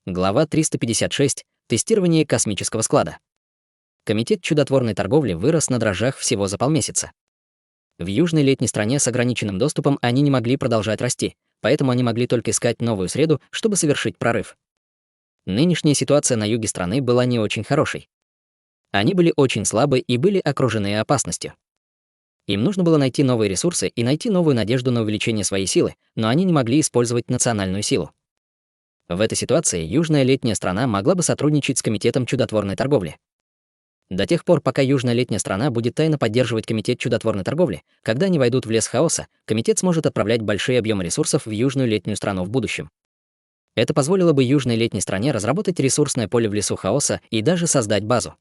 Глава 356. Тестирование космического склада. Комитет чудотворной торговли вырос на дрожжах всего за полмесяца. В южной летней стране с ограниченным доступом они не могли продолжать расти, поэтому они могли только искать новую среду, чтобы совершить прорыв. Нынешняя ситуация на юге страны была не очень хорошей. Они были очень слабы и были окружены опасностью. Им нужно было найти новые ресурсы и найти новую надежду на увеличение своей силы, но они не могли использовать национальную силу. В этой ситуации южная летняя страна могла бы сотрудничать с Комитетом чудотворной торговли. До тех пор, пока южная летняя страна будет тайно поддерживать Комитет чудотворной торговли, когда они войдут в лес хаоса, комитет сможет отправлять большие объемы ресурсов в южную летнюю страну в будущем. Это позволило бы южной летней стране разработать ресурсное поле в лесу хаоса и даже создать базу.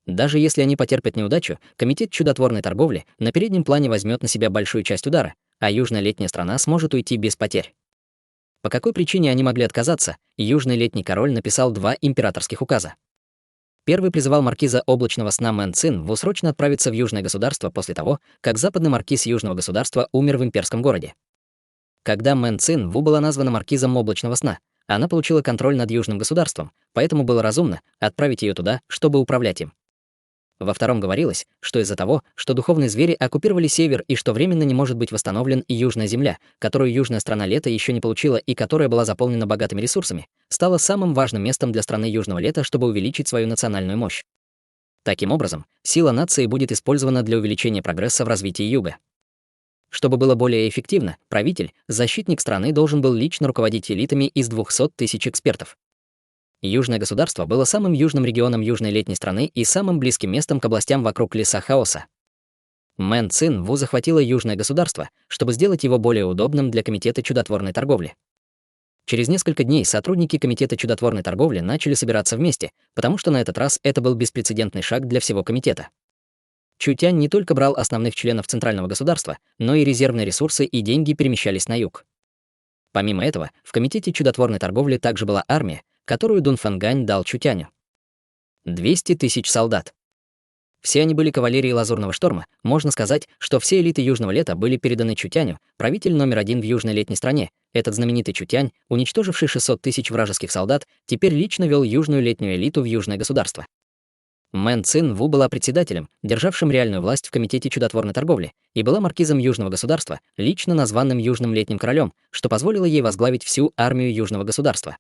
Даже если они потерпят неудачу, Комитет чудотворной торговли на переднем плане возьмет на себя большую часть удара, а южная летняя страна сможет уйти без потерь. По какой причине они могли отказаться, южный летний король написал 2 императорских указа. Первый призывал маркиза облачного сна Мэн Цин срочно отправиться в южное государство после того, как западный маркиз южного государства умер в имперском городе. Когда Мэн Цин была названа маркизом облачного сна, она получила контроль над южным государством, поэтому было разумно отправить ее туда, чтобы управлять им. Во втором говорилось, что из-за того, что духовные звери оккупировали север и что временно не может быть восстановлен и южная земля, которую южная страна лета еще не получила и которая была заполнена богатыми ресурсами, стала самым важным местом для страны южного лета, чтобы увеличить свою национальную мощь. Таким образом, сила нации будет использована для увеличения прогресса в развитии юга. Чтобы было более эффективно, правитель, защитник страны должен был лично руководить элитами из 200 тысяч экспертов. Южное государство было самым южным регионом южной летней страны и самым близким местом к областям вокруг леса хаоса. Мэн Цин захватила южное государство, чтобы сделать его более удобным для Комитета чудотворной торговли. Через несколько дней сотрудники Комитета чудотворной торговли начали собираться вместе, потому что на этот раз это был беспрецедентный шаг для всего комитета. Чутянь не только брал основных членов центрального государства, но и резервные ресурсы и деньги перемещались на юг. Помимо этого, в Комитете чудотворной торговли также была армия, которую Дун Фэнгань дал Чутяню. 200 тысяч солдат. Все они были кавалерией Лазурного шторма. Можно сказать, что все элиты Южного лета были переданы Чутяню, правитель номер 1 в южной летней стране. Этот знаменитый Чутянь, уничтоживший 600 тысяч вражеских солдат, теперь лично вел южную летнюю элиту в южное государство. Мэн Цин была председателем, державшим реальную власть в Комитете чудотворной торговли, и была маркизом южного государства, лично названным южным летним королем, что позволило ей возглавить всю армию южного государства.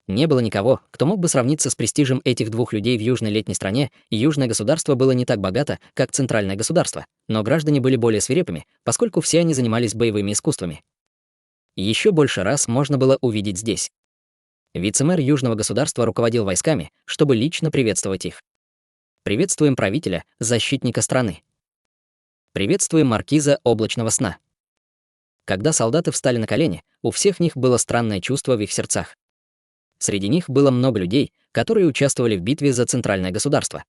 Не было никого, кто мог бы сравниться с престижем этих двух людей в южной летней стране, и южное государство было не так богато, как центральное государство, но граждане были более свирепыми, поскольку все они занимались боевыми искусствами. Еще больше раз можно было увидеть здесь. Вице-мэр южного государства руководил войсками, чтобы лично приветствовать их. Приветствуем правителя, защитника страны. Приветствуем маркиза облачного сна. Когда солдаты встали на колени, у всех них было странное чувство в их сердцах. Среди них было много людей, которые участвовали в битве за центральное государство.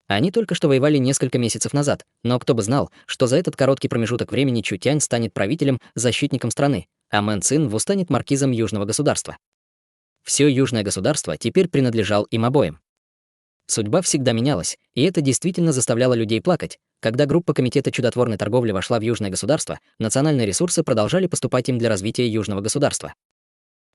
Они только что воевали несколько месяцев назад, но кто бы знал, что за этот короткий промежуток времени Чутянь станет правителем, защитником страны, а Мэн Цин станет маркизом южного государства. Все южное государство теперь принадлежал им обоим. Судьба всегда менялась, и это действительно заставляло людей плакать. Когда группа Комитета чудотворной торговли вошла в южное государство, национальные ресурсы продолжали поступать им для развития южного государства.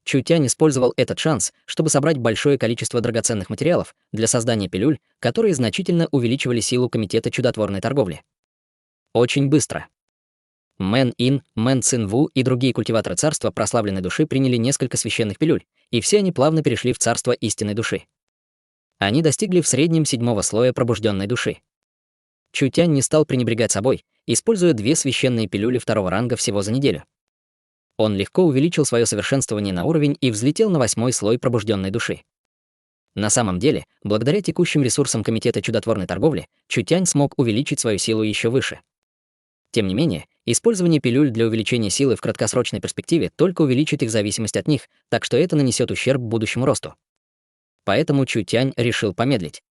Чутянь использовал этот шанс, чтобы собрать большое количество драгоценных материалов для создания пилюль, которые значительно увеличивали силу Комитета чудотворной торговли. Очень быстро. Мэн Ин, Мэн Цин и другие культиваторы царства прославленной души приняли несколько священных пилюль, и все они плавно перешли в царство истинной души. Они достигли в среднем 7-го слоя пробужденной души. Чутянь не стал пренебрегать собой, используя 2 священные пилюли 2-го ранга всего за неделю. Он легко увеличил свое совершенствование на уровень и взлетел на 8-й слой пробужденной души. На самом деле, благодаря текущим ресурсам Комитета чудотворной торговли, Чутянь смог увеличить свою силу еще выше. Тем не менее, использование пилюль для увеличения силы в краткосрочной перспективе только увеличит их зависимость от них, так что это нанесет ущерб будущему росту. Поэтому Чутянь решил помедлить.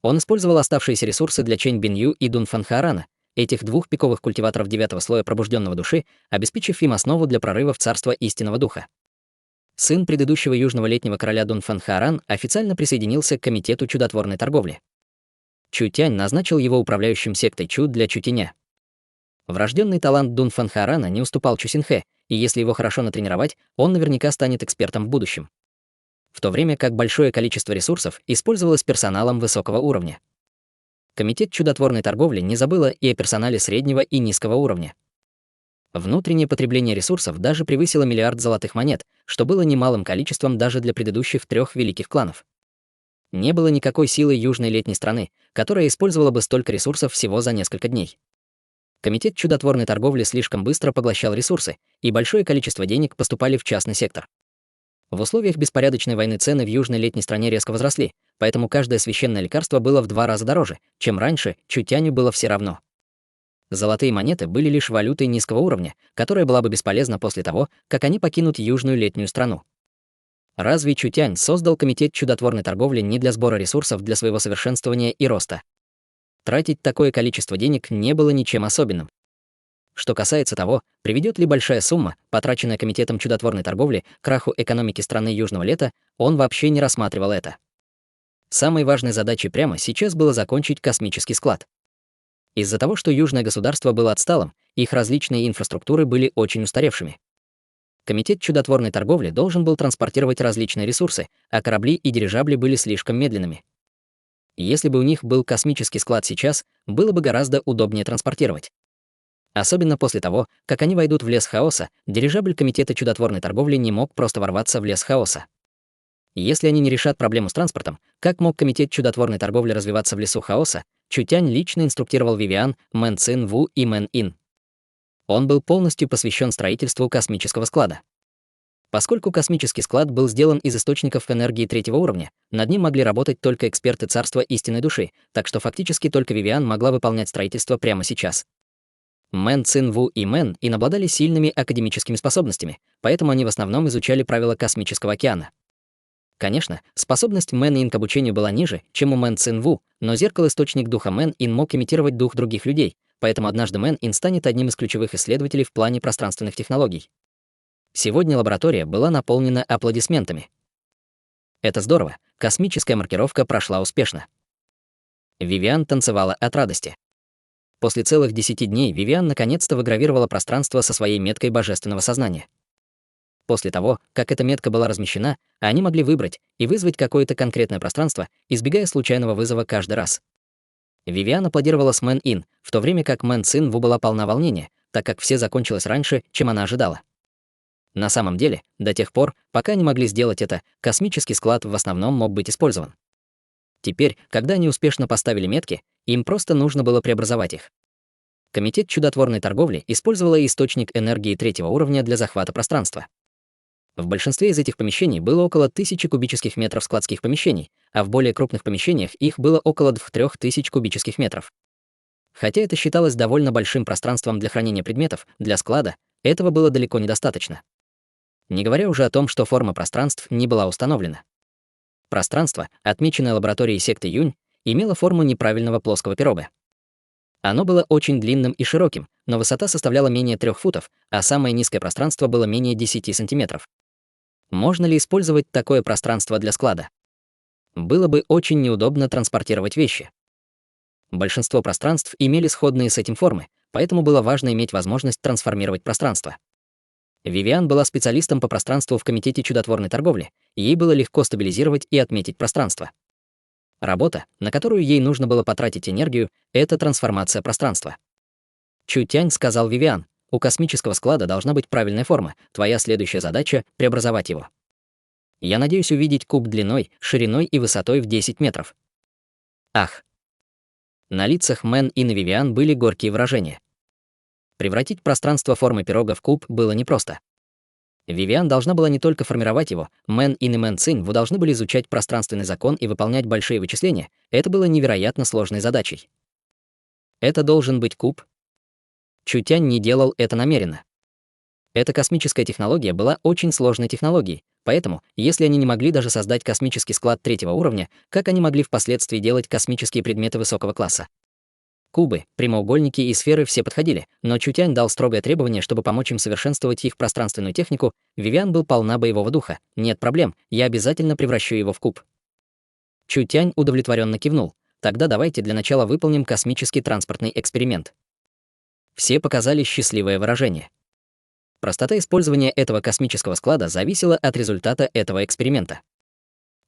Он использовал оставшиеся ресурсы для Чэнь Бинью и Дун Фанхаарана, этих 2 пиковых культиваторов 9-го слоя пробужденного души, обеспечив им основу для прорыва в царство истинного духа. Сын предыдущего южного летнего короля Дун Фанхааран официально присоединился к Комитету чудотворной торговли. Чутянь назначил его управляющим сектой Чу для Чутяня. Врожденный талант Дун Фанхаарана не уступал Чусинхэ, и если его хорошо натренировать, он наверняка станет экспертом в будущем. в то время как большое количество ресурсов использовалось персоналом высокого уровня. Комитет чудотворной торговли не забыла и о персонале среднего и низкого уровня. Внутреннее потребление ресурсов даже превысило миллиард золотых монет, что было немалым количеством даже для предыдущих 3 великих кланов. Не было никакой силы южной летней страны, которая использовала бы столько ресурсов всего за несколько дней. Комитет чудотворной торговли слишком быстро поглощал ресурсы, и большое количество денег поступали в частный сектор. В условиях беспорядочной войны цены в южной летней стране резко возросли, поэтому каждое священное лекарство было в 2 раза дороже, чем раньше Чутяню было все равно. Золотые монеты были лишь валютой низкого уровня, которая была бы бесполезна после того, как они покинут южную летнюю страну. Разве Чутянь создал комитет чудотворной торговли не для сбора ресурсов для своего совершенствования и роста? Тратить такое количество денег не было ничем особенным. Что касается того, приведет ли большая сумма, потраченная комитетом чудотворной торговли, к краху экономики страны Южного Лета, он вообще не рассматривал это. Самой важной задачей прямо сейчас было закончить космический склад. Из-за того, что южное государство было отсталым, их различные инфраструктуры были очень устаревшими. Комитет чудотворной торговли должен был транспортировать различные ресурсы, а корабли и дирижабли были слишком медленными. Если бы у них был космический склад сейчас, было бы гораздо удобнее транспортировать. Особенно после того, как они войдут в лес хаоса, дирижабль комитета чудотворной торговли не мог просто ворваться в лес хаоса. Если они не решат проблему с транспортом, как мог комитет чудотворной торговли развиваться в лесу хаоса, Чутянь лично инструктировал Вивиан, Мэн Цин Ву и Мэн Ин. Он был полностью посвящен строительству космического склада. Поскольку космический склад был сделан из источников энергии 3-го уровня, над ним могли работать только эксперты Царства Истинной Души, так что фактически только Вивиан могла выполнять строительство прямо сейчас. Мэн Цин Ву и Мэн Ин обладали сильными академическими способностями, поэтому они в основном изучали правила космического океана. Конечно, способность Мэн Ин к обучению была ниже, чем у Мэн Цин Ву, но зеркало-источник духа Мэн Ин мог имитировать дух других людей, поэтому однажды Мэн Ин станет одним из ключевых исследователей в плане пространственных технологий. Сегодня лаборатория была наполнена аплодисментами. Это здорово, космическая маркировка прошла успешно. Вивиан танцевала от радости. После целых 10 дней Вивиан наконец-то выгравировала пространство со своей меткой божественного сознания. После того, как эта метка была размещена, они могли выбрать и вызвать какое-то конкретное пространство, избегая случайного вызова каждый раз. Вивиан аплодировала с Мэн Ин, в то время как Мэн Цин Ву была полна волнения, так как все закончилось раньше, чем она ожидала. На самом деле, до тех пор, пока не могли сделать это, космический склад в основном мог быть использован. Теперь, когда они успешно поставили метки, им просто нужно было преобразовать их. Комитет чудотворной торговли использовала источник энергии 3-го уровня для захвата пространства. В большинстве из этих помещений было около 1000 кубических метров складских помещений, а в более крупных помещениях их было около 3000 кубических метров. Хотя это считалось довольно большим пространством для хранения предметов, для склада, этого было далеко недостаточно. Не говоря уже о том, что форма пространств не была установлена. Пространство, отмеченное лабораторией секты Юнь, имело форму неправильного плоского пирога. Оно было очень длинным и широким, но высота составляла менее 3 футов, а самое низкое пространство было менее 10 сантиметров. Можно ли использовать такое пространство для склада? Было бы очень неудобно транспортировать вещи. Большинство пространств имели сходные с этим формы, поэтому было важно иметь возможность трансформировать пространство. Вивиан была специалистом по пространству в Комитете чудотворной торговли, и ей было легко стабилизировать и отметить пространство. Работа, на которую ей нужно было потратить энергию, это трансформация пространства. Чутянь сказал Вивиан: «У космического склада должна быть правильная форма, твоя следующая задача — преобразовать его. Я надеюсь увидеть куб длиной, шириной и высотой в 10 метров». Ах! На лицах Мэн и на Вивиан были горькие выражения. Превратить пространство формы пирога в куб было непросто. Вивиан должна была не только формировать его, Мэн и Мэн Цинь Ву должны были изучать пространственный закон и выполнять большие вычисления, это было невероятно сложной задачей. Это должен быть куб? Чутянь не делал это намеренно. Эта космическая технология была очень сложной технологией, поэтому, если они не могли даже создать космический склад 3-го уровня, как они могли впоследствии делать космические предметы высокого класса? Кубы, прямоугольники и сферы все подходили, но Чутянь дал строгое требование, чтобы помочь им совершенствовать их пространственную технику. Вивиан был полна боевого духа. «Нет проблем, я обязательно превращу его в куб». Чутянь удовлетворенно кивнул. «Тогда давайте для начала выполним космический транспортный эксперимент». Все показали счастливое выражение. Простота использования этого космического склада зависела от результата этого эксперимента.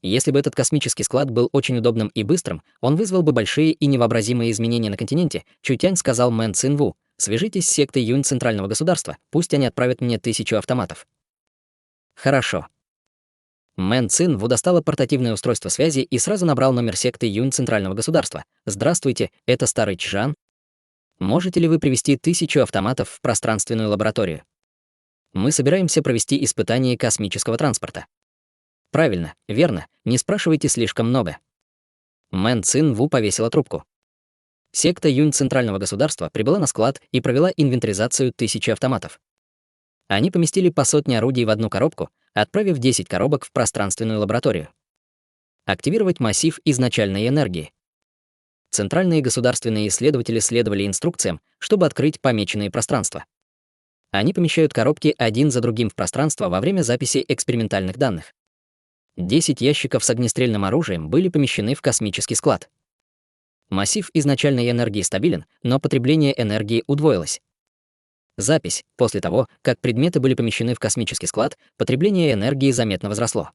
Если бы этот космический склад был очень удобным и быстрым, он вызвал бы большие и невообразимые изменения на континенте, Чутянь сказал Мэн Цинву. Свяжитесь с сектой Юнь Центрального государства, пусть они отправят мне 1000 автоматов. Хорошо. Мэн Цинву достала портативное устройство связи и сразу набрал номер секты Юнь Центрального государства. Здравствуйте, это старый Чжан. Можете ли вы привести 1000 автоматов в пространственную лабораторию? Мы собираемся провести испытание космического транспорта. Правильно, верно, не спрашивайте слишком много. Мэн Цинву повесила трубку. Секта Юнь Центрального государства прибыла на склад и провела инвентаризацию 1000 автоматов. Они поместили по 100 орудий в одну коробку, отправив 10 коробок в пространственную лабораторию. Активировать массив изначальной энергии. Центральные государственные исследователи следовали инструкциям, чтобы открыть помеченные пространства. Они помещают коробки один за другим в пространство во время записи экспериментальных данных. 10 ящиков с огнестрельным оружием были помещены в космический склад. Массив изначальной энергии стабилен, но потребление энергии удвоилось. Запись. После того, как предметы были помещены в космический склад, потребление энергии заметно возросло.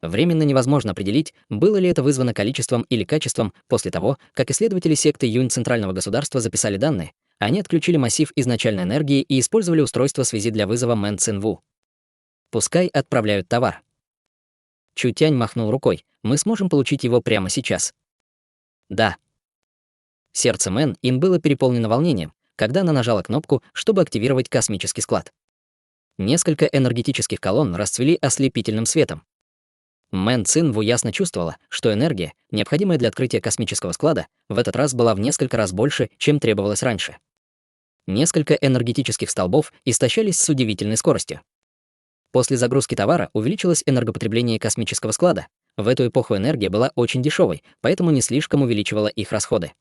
Временно невозможно определить, было ли это вызвано количеством или качеством. После того, как исследователи секты Юнь Центрального государства записали данные, они отключили массив изначальной энергии и использовали устройство связи для вызова Мэн Цинву. Пускай отправляют товар. Чутянь махнул рукой. Мы сможем получить его прямо сейчас. Да. Сердце Мэн Ин было переполнено волнением, когда она нажала кнопку, чтобы активировать космический склад. Несколько энергетических колонн расцвели ослепительным светом. Мэн Цинву ясно чувствовала, что энергия, необходимая для открытия космического склада, в этот раз была в несколько раз больше, чем требовалось раньше. Несколько энергетических столбов истощались с удивительной скоростью. После загрузки товара увеличилось энергопотребление космического склада. В эту эпоху энергия была очень дешевой, поэтому не слишком увеличивала их расходы.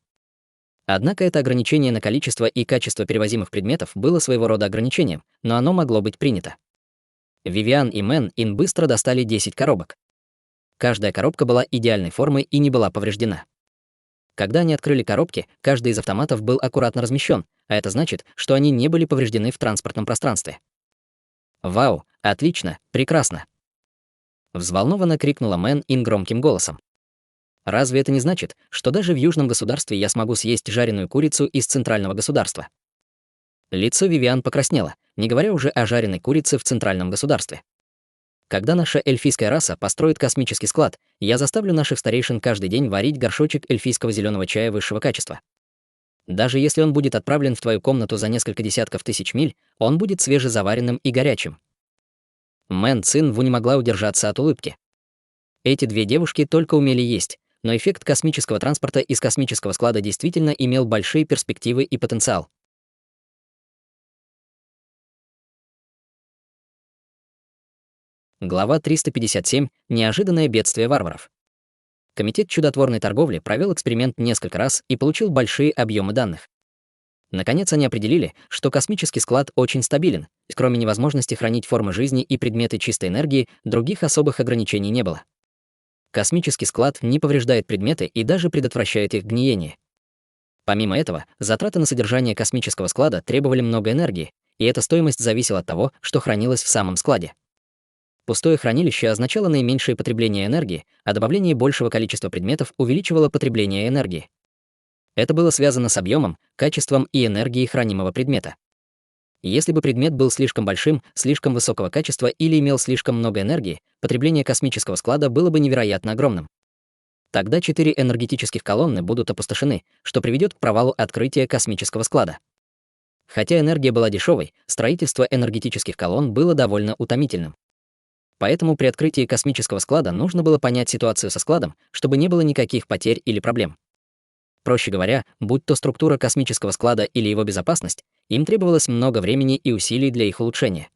Однако это ограничение на количество и качество перевозимых предметов было своего рода ограничением, но оно могло быть принято. Вивиан и Мэн Ин быстро достали 10 коробок. Каждая коробка была идеальной формы и не была повреждена. Когда они открыли коробки, каждый из автоматов был аккуратно размещен, а это значит, что они не были повреждены в транспортном пространстве. «Вау, отлично, прекрасно!» Взволнованно крикнула Мэн Ин громким голосом. «Разве это не значит, что даже в южном государстве я смогу съесть жареную курицу из центрального государства?» Лицо Вивиан покраснело, не говоря уже о жареной курице в центральном государстве. «Когда наша эльфийская раса построит космический склад, я заставлю наших старейшин каждый день варить горшочек эльфийского зеленого чая высшего качества. Даже если он будет отправлен в твою комнату за несколько десятков тысяч миль, он будет свежезаваренным и горячим». Мэн Цинву не могла удержаться от улыбки. Эти две девушки только умели есть, но эффект космического транспорта из космического склада действительно имел большие перспективы и потенциал. Глава 357. Неожиданное бедствие варваров. Комитет чудотворной торговли провел эксперимент несколько раз и получил большие объемы данных. Наконец они определили, что космический склад очень стабилен, кроме невозможности хранить формы жизни и предметы чистой энергии, других особых ограничений не было. Космический склад не повреждает предметы и даже предотвращает их гниение. Помимо этого, затраты на содержание космического склада требовали много энергии, и эта стоимость зависела от того, что хранилось в самом складе. Пустое хранилище означало наименьшее потребление энергии, а добавление большего количества предметов увеличивало потребление энергии. Это было связано с объемом, качеством и энергией хранимого предмета. Если бы предмет был слишком большим, слишком высокого качества или имел слишком много энергии, потребление космического склада было бы невероятно огромным. Тогда 4 энергетических колонны будут опустошены, что приведет к провалу открытия космического склада. Хотя энергия была дешевой, строительство энергетических колонн было довольно утомительным. Поэтому при открытии космического склада нужно было понять ситуацию со складом, чтобы не было никаких потерь или проблем. Проще говоря, будь то структура космического склада или его безопасность, им требовалось много времени и усилий для их улучшения.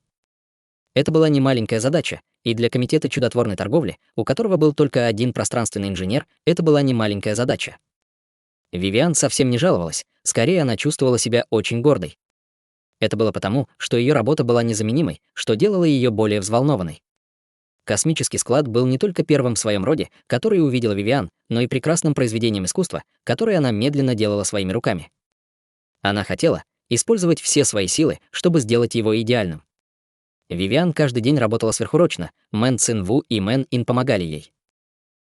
Это была немаленькая задача, и для Комитета чудотворной торговли, у которого был только один пространственный инженер, это была немаленькая задача. Вивиан совсем не жаловалась, скорее она чувствовала себя очень гордой. Это было потому, что ее работа была незаменимой, что делало ее более взволнованной. Космический склад был не только первым в своем роде, который увидела Вивиан, но и прекрасным произведением искусства, которое она медленно делала своими руками. Она хотела использовать все свои силы, чтобы сделать его идеальным. Вивиан каждый день работала сверхурочно, Мэн Цинву и Мэн Ин помогали ей.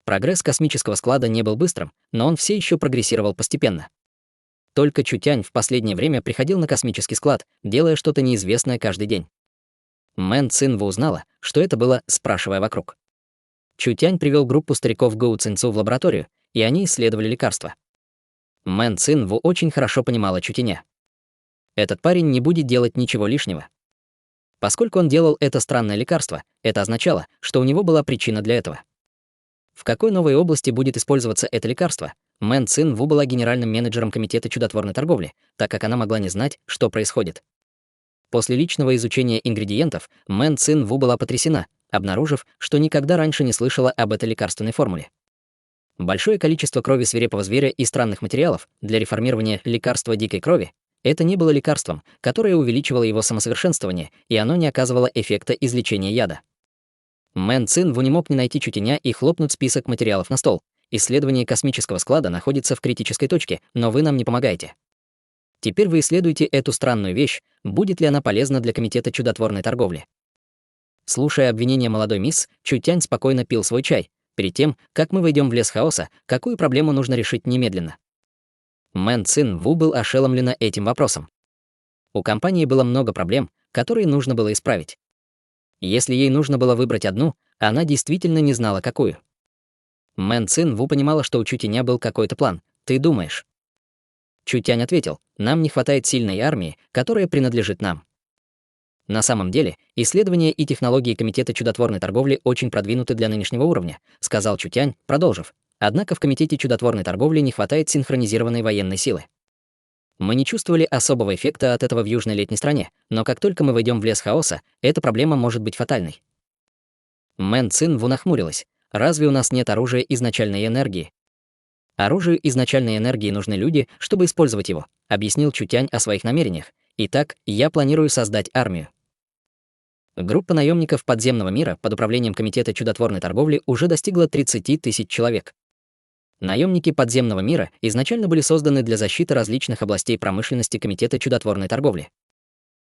Прогресс космического склада не был быстрым, но он все еще прогрессировал постепенно. Только Чутянь в последнее время приходил на космический склад, делая что-то неизвестное каждый день. Мэн Цинву узнала, что это было, спрашивая вокруг. Чутянь привел группу стариков Гоу Цинцу в лабораторию, и они исследовали лекарства. Мэн Цинву очень хорошо понимала Чутяня. Этот парень не будет делать ничего лишнего. Поскольку он делал это странное лекарство, это означало, что у него была причина для этого. В какой новой области будет использоваться это лекарство? Мэн Цинву была генеральным менеджером комитета чудотворной торговли, так как она могла не знать, что происходит. После личного изучения ингредиентов Мэн Цинву была потрясена, обнаружив, что никогда раньше не слышала об этой лекарственной формуле. Большое количество крови свирепого зверя и странных материалов для реформирования лекарства дикой крови — это не было лекарством, которое увеличивало его самосовершенствование, и оно не оказывало эффекта излечения яда. Мэн Цинву не мог не найти Чутяня и хлопнуть список материалов на стол. Исследование космического склада находится в критической точке, но вы нам не помогаете. Теперь вы исследуете эту странную вещь, будет ли она полезна для комитета чудотворной торговли. Слушая обвинения молодой мисс, Чутянь спокойно пил свой чай. Перед тем, как мы войдем в лес хаоса, какую проблему нужно решить немедленно? Мэн Цинву был ошеломлена этим вопросом. У компании было много проблем, которые нужно было исправить. Если ей нужно было выбрать одну, она действительно не знала, какую. Мэн Цинву понимала, что у Чутяня был какой-то план. «Ты думаешь?» Чутянь ответил: «Нам не хватает сильной армии, которая принадлежит нам». На самом деле, исследования и технологии Комитета чудотворной торговли очень продвинуты для нынешнего уровня, сказал Чутянь, продолжив. Однако в Комитете чудотворной торговли не хватает синхронизированной военной силы. Мы не чувствовали особого эффекта от этого в южной летней стране, но как только мы войдем в лес хаоса, эта проблема может быть фатальной. Мэн Цинву нахмурилась. Разве у нас нет оружия изначальной энергии? Оружию изначальной энергии нужны люди, чтобы использовать его, объяснил Чутянь о своих намерениях. Итак, я планирую создать армию. Группа наемников подземного мира под управлением Комитета чудотворной торговли уже достигла 30 тысяч человек. Наемники подземного мира изначально были созданы для защиты различных областей промышленности Комитета чудотворной торговли.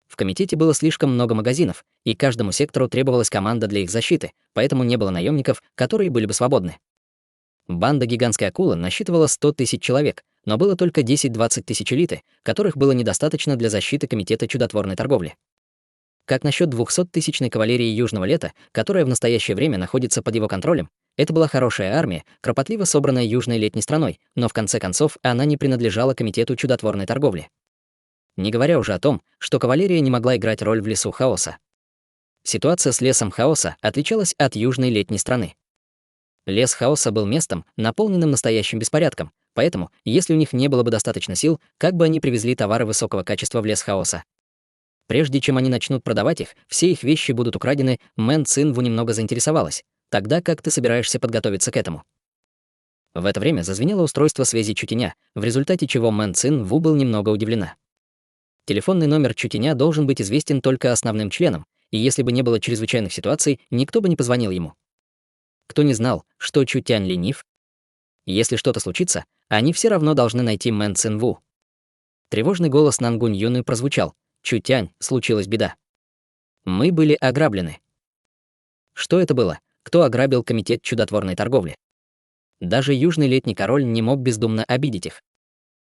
В комитете было слишком много магазинов, и каждому сектору требовалась команда для их защиты, поэтому не было наемников, которые были бы свободны. Банда гигантской акулы насчитывала 100 тысяч человек, но было только 10-20 тысяч элиты, которых было недостаточно для защиты Комитета чудотворной торговли. Как насчет 200-тысячной кавалерии Южного Лета, которая в настоящее время находится под его контролем? Это была хорошая армия, кропотливо собранная Южной летней страной, но в конце концов она не принадлежала Комитету чудотворной торговли. Не говоря уже о том, что кавалерия не могла играть роль в лесу хаоса. Ситуация с лесом хаоса отличалась от Южной летней страны. Лес хаоса был местом, наполненным настоящим беспорядком, поэтому, если у них не было бы достаточно сил, как бы они привезли товары высокого качества в лес хаоса? Прежде чем они начнут продавать их, все их вещи будут украдены. Мэн Цинву немного заинтересовалась. Тогда как ты собираешься подготовиться к этому? В это время зазвенело устройство связи Чутяня, в результате чего Мэн Цинву был немного удивлена. Телефонный номер Чутяня должен быть известен только основным членам, и если бы не было чрезвычайных ситуаций, никто бы не позвонил ему. Кто не знал, что Чутянь ленив? Если что-то случится, они все равно должны найти Мэн Цинву. Тревожный голос Нангунь Юны прозвучал. «Чутянь, случилась беда. Мы были ограблены». Что это было? Кто ограбил Комитет чудотворной торговли? Даже Южный летний король не мог бездумно обидеть их.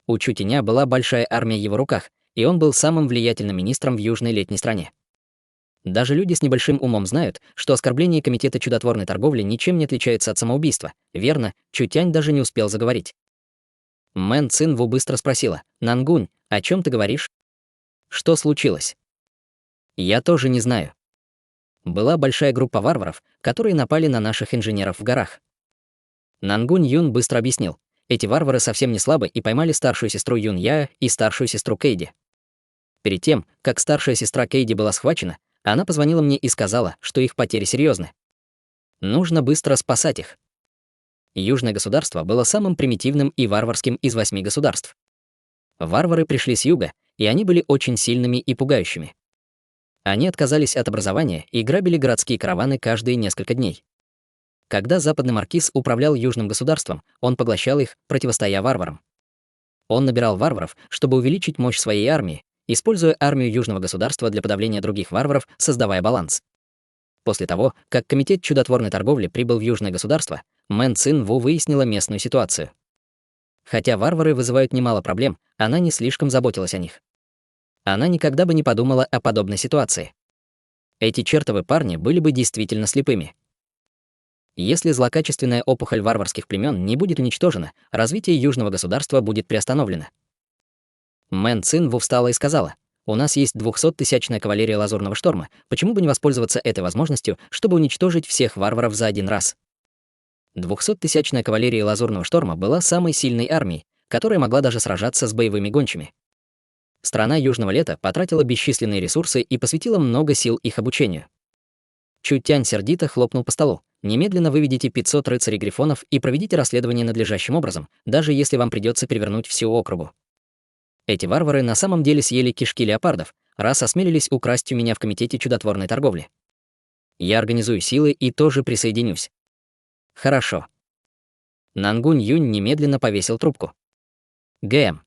У Чутяня была большая армия в его руках, и он был самым влиятельным министром в Южной летней стране. Даже люди с небольшим умом знают, что оскорбление Комитета чудотворной торговли ничем не отличается от самоубийства. Верно, Чутянь даже не успел заговорить. Мэн Цинву быстро спросила: «Нангунь, о чем ты говоришь? Что случилось?» «Я тоже не знаю. Была большая группа варваров, которые напали на наших инженеров в горах». Нангунь Юн быстро объяснил. Эти варвары совсем не слабы и поймали старшую сестру Юн Яя и старшую сестру Кейди. Перед тем, как старшая сестра Кейди была схвачена, она позвонила мне и сказала, что их потери серьезны. Нужно быстро спасать их. Южное государство было самым примитивным и варварским из 8 государств. Варвары пришли с юга, и они были очень сильными и пугающими. Они отказались от образования и грабили городские караваны каждые несколько дней. Когда Западный Маркиз управлял Южным государством, он поглощал их, противостоя варварам. Он набирал варваров, чтобы увеличить мощь своей армии, используя армию Южного государства для подавления других варваров, создавая баланс. После того, как Комитет чудотворной торговли прибыл в Южное государство, Мэн Цин Ву выяснила местную ситуацию. Хотя варвары вызывают немало проблем, она не слишком заботилась о них. Она никогда бы не подумала о подобной ситуации. Эти чертовы парни были бы действительно слепыми. Если злокачественная опухоль варварских племен не будет уничтожена, развитие южного государства будет приостановлено. Мэн Цин Ву встала и сказала: «У нас есть 200-тысячная кавалерия Лазурного шторма, почему бы не воспользоваться этой возможностью, чтобы уничтожить всех варваров за один раз?» 200-тысячная кавалерия Лазурного шторма была самой сильной армией, которая могла даже сражаться с боевыми гончими. Страна Южного лета потратила бесчисленные ресурсы и посвятила много сил их обучению. Чу Тянь сердито хлопнул по столу. «Немедленно выведите 500 рыцарей-грифонов и проведите расследование надлежащим образом, даже если вам придется перевернуть всю округу. Эти варвары на самом деле съели кишки леопардов, раз осмелились украсть у меня в комитете чудотворной торговли. Я организую силы и тоже присоединюсь». «Хорошо». Нангунь Юнь немедленно повесил трубку. «ГМ».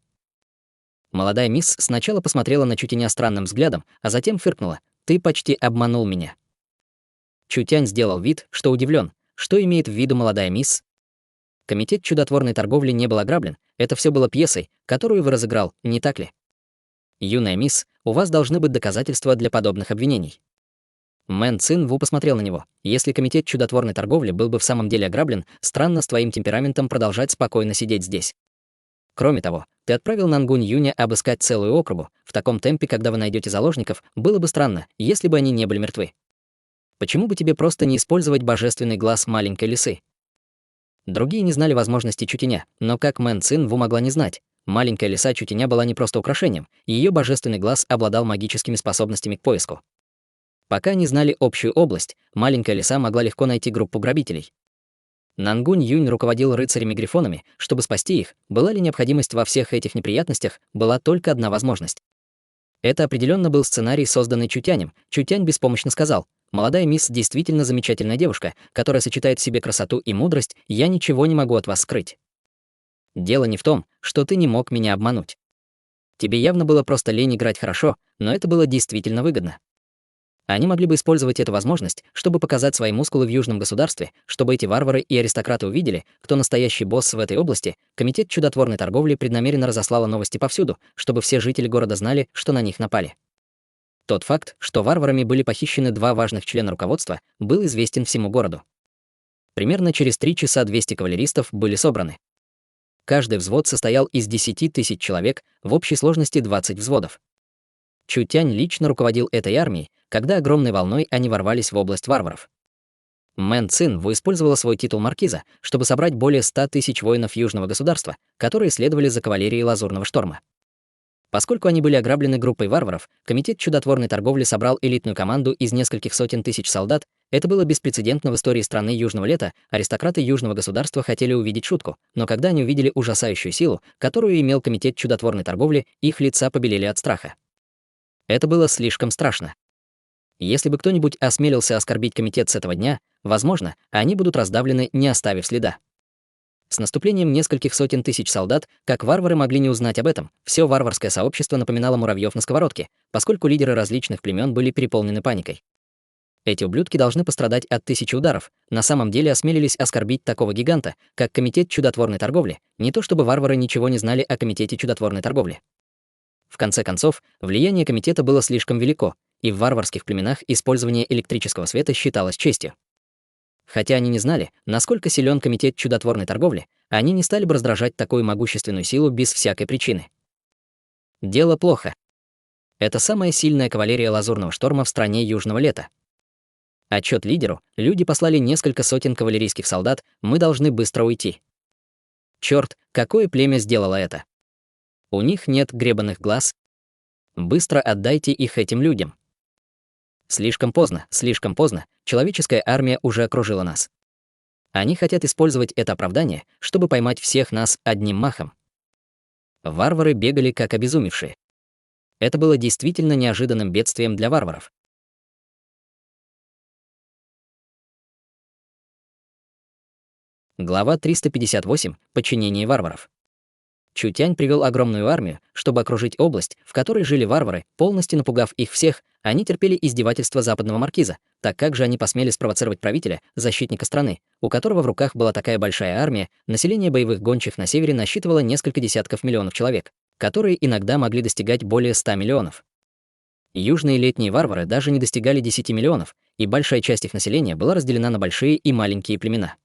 Молодая мисс сначала посмотрела на Чутяня странным взглядом, а затем фыркнула. «Ты почти обманул меня». Чутянь сделал вид, что удивлен. Что имеет в виду молодая мисс? Комитет чудотворной торговли не был ограблен, это все было пьесой, которую вы разыграл, не так ли? Юная мисс, у вас должны быть доказательства для подобных обвинений. Мэн Цин Ву посмотрел на него. Если комитет чудотворной торговли был бы в самом деле ограблен, странно с твоим темпераментом продолжать спокойно сидеть здесь. Кроме того, ты отправил Нангунь Юня обыскать целую округу. В таком темпе, когда вы найдете заложников, было бы странно, если бы они не были мертвы. Почему бы тебе просто не использовать божественный глаз маленькой лисы? Другие не знали возможности Чутяня, но как Мэн Цин Ву могла не знать? Маленькая лиса Чутяня была не просто украшением, ее божественный глаз обладал магическими способностями к поиску. Пока они знали общую область, маленькая лиса могла легко найти группу грабителей. Нангунь Юнь руководил рыцарями-грифонами, чтобы спасти их. Была ли необходимость во всех этих неприятностях, была только одна возможность. Это определенно был сценарий, созданный Чутянем. Чутянь беспомощно сказал: «Молодая мисс действительно замечательная девушка, которая сочетает в себе красоту и мудрость, я ничего не могу от вас скрыть. Дело не в том, что ты не мог меня обмануть. Тебе явно было просто лень играть хорошо, но это было действительно выгодно. Они могли бы использовать эту возможность, чтобы показать свои мускулы в южном государстве, чтобы эти варвары и аристократы увидели, кто настоящий босс в этой области. Комитет чудотворной торговли преднамеренно разослала новости повсюду, чтобы все жители города знали, что на них напали. Тот факт, что варварами были похищены 2 важных члена руководства, был известен всему городу. Примерно через 3 часа 200 кавалеристов были собраны. Каждый взвод состоял из 10 тысяч человек, в общей сложности 20 взводов. Чутянь лично руководил этой армией, когда огромной волной они ворвались в область варваров. Мэн Цин Ву использовала свой титул маркиза, чтобы собрать более 100 тысяч воинов южного государства, которые следовали за кавалерией Лазурного шторма. Поскольку они были ограблены группой варваров, комитет чудотворной торговли собрал элитную команду из нескольких сотен тысяч солдат. Это было беспрецедентно в истории страны Южного лета. Аристократы южного государства хотели увидеть шутку, но когда они увидели ужасающую силу, которую имел комитет чудотворной торговли, их лица побелели от страха. Это было слишком страшно. Если бы кто-нибудь осмелился оскорбить комитет с этого дня, возможно, они будут раздавлены, не оставив следа. С наступлением нескольких сотен тысяч солдат, как варвары могли не узнать об этом, все варварское сообщество напоминало муравьев на сковородке, поскольку лидеры различных племен были переполнены паникой. Эти ублюдки должны пострадать от 1000 ударов, на самом деле осмелились оскорбить такого гиганта, как комитет чудотворной торговли, не то чтобы варвары ничего не знали о комитете чудотворной торговли. В конце концов, влияние комитета было слишком велико, и в варварских племенах использование электрического света считалось честью. Хотя они не знали, насколько силен комитет чудотворной торговли, они не стали бы раздражать такую могущественную силу без всякой причины. Дело плохо. Это самая сильная кавалерия Лазурного шторма в стране Южного лета. Отчет лидеру: люди послали несколько сотен кавалерийских солдат, мы должны быстро уйти. Черт, какое племя сделало это? У них нет гребаных глаз. Быстро отдайте их этим людям. Слишком поздно, человеческая армия уже окружила нас. Они хотят использовать это оправдание, чтобы поймать всех нас одним махом. Варвары бегали как обезумевшие. Это было действительно неожиданным бедствием для варваров. Глава 358. Подчинение варваров. Чутянь привел огромную армию, чтобы окружить область, в которой жили варвары, полностью напугав их всех. Они терпели издевательства западного маркиза, Так как же они посмели спровоцировать правителя, защитника страны, у которого в руках была такая большая армия, население боевых гончих на севере насчитывало несколько десятков миллионов человек, которые иногда могли достигать более 100 миллионов. Южные летние варвары даже не достигали 10 миллионов, и большая часть их населения была разделена на большие и маленькие племена.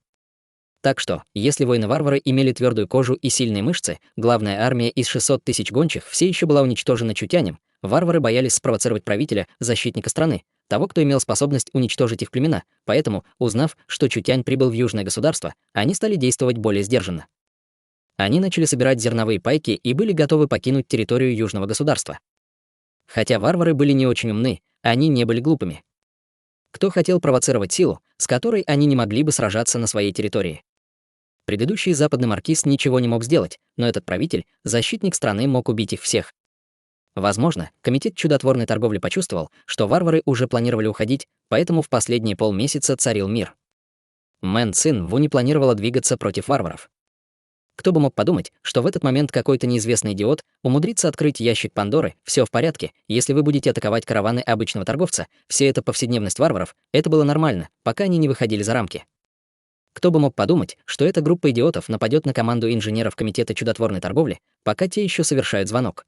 Так что, если воины-варвары имели твердую кожу и сильные мышцы, главная армия из 600 тысяч гончих все еще была уничтожена чутянем, варвары боялись спровоцировать правителя, защитника страны, того, кто имел способность уничтожить их племена, поэтому, узнав, что Чутянь прибыл в южное государство, они стали действовать более сдержанно. Они начали собирать зерновые пайки и были готовы покинуть территорию южного государства. Хотя варвары были не очень умны, они не были глупыми. Кто хотел провоцировать силу, с которой они не могли бы сражаться на своей территории? Предыдущий западный маркиз ничего не мог сделать, но этот правитель, защитник страны, мог убить их всех. Возможно, комитет чудотворной торговли почувствовал, что варвары уже планировали уходить, поэтому в последние полмесяца царил мир. Мэн Цин Ву не планировала двигаться против варваров. Кто бы мог подумать, что в этот момент какой-то неизвестный идиот умудрится открыть ящик Пандоры, все в порядке, если вы будете атаковать караваны обычного торговца, все это повседневность варваров, это было нормально, пока они не выходили за рамки. Кто бы мог подумать, что эта группа идиотов нападет на команду инженеров комитета чудотворной торговли, пока те еще совершают звонок.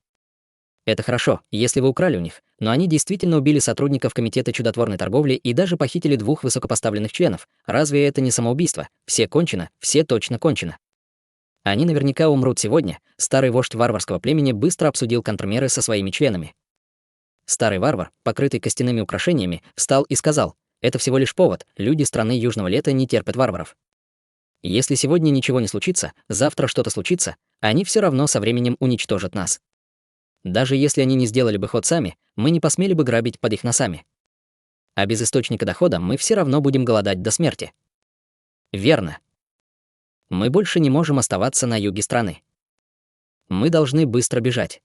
Это хорошо, если вы украли у них, но они действительно убили сотрудников комитета чудотворной торговли и даже похитили 2 высокопоставленных членов. Разве это не самоубийство? Все кончено, все точно кончено. Они наверняка умрут сегодня. Старый вождь варварского племени быстро обсудил контрмеры со своими членами. Старый варвар, покрытый костяными украшениями, встал и сказал: «Это всего лишь повод, люди страны Южного лета не терпят варваров. Если сегодня ничего не случится, завтра что-то случится, они все равно со временем уничтожат нас. Даже если они не сделали бы ход сами, мы не посмели бы грабить под их носами. А без источника дохода мы все равно будем голодать до смерти». Верно. Мы больше не можем оставаться на юге страны. Мы должны быстро бежать.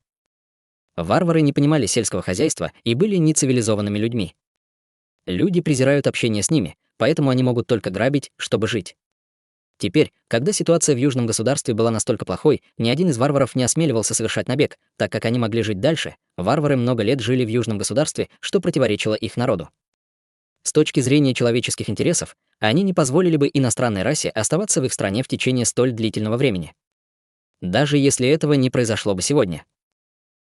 Варвары не понимали сельского хозяйства и были нецивилизованными людьми. Люди презирают общение с ними, поэтому они могут только грабить, чтобы жить. Теперь, когда ситуация в южном государстве была настолько плохой, ни один из варваров не осмеливался совершать набег, так как они могли жить дальше. Варвары много лет жили в южном государстве, что противоречило их народу. С точки зрения человеческих интересов, они не позволили бы иностранной расе оставаться в их стране в течение столь длительного времени. Даже если этого не произошло бы сегодня.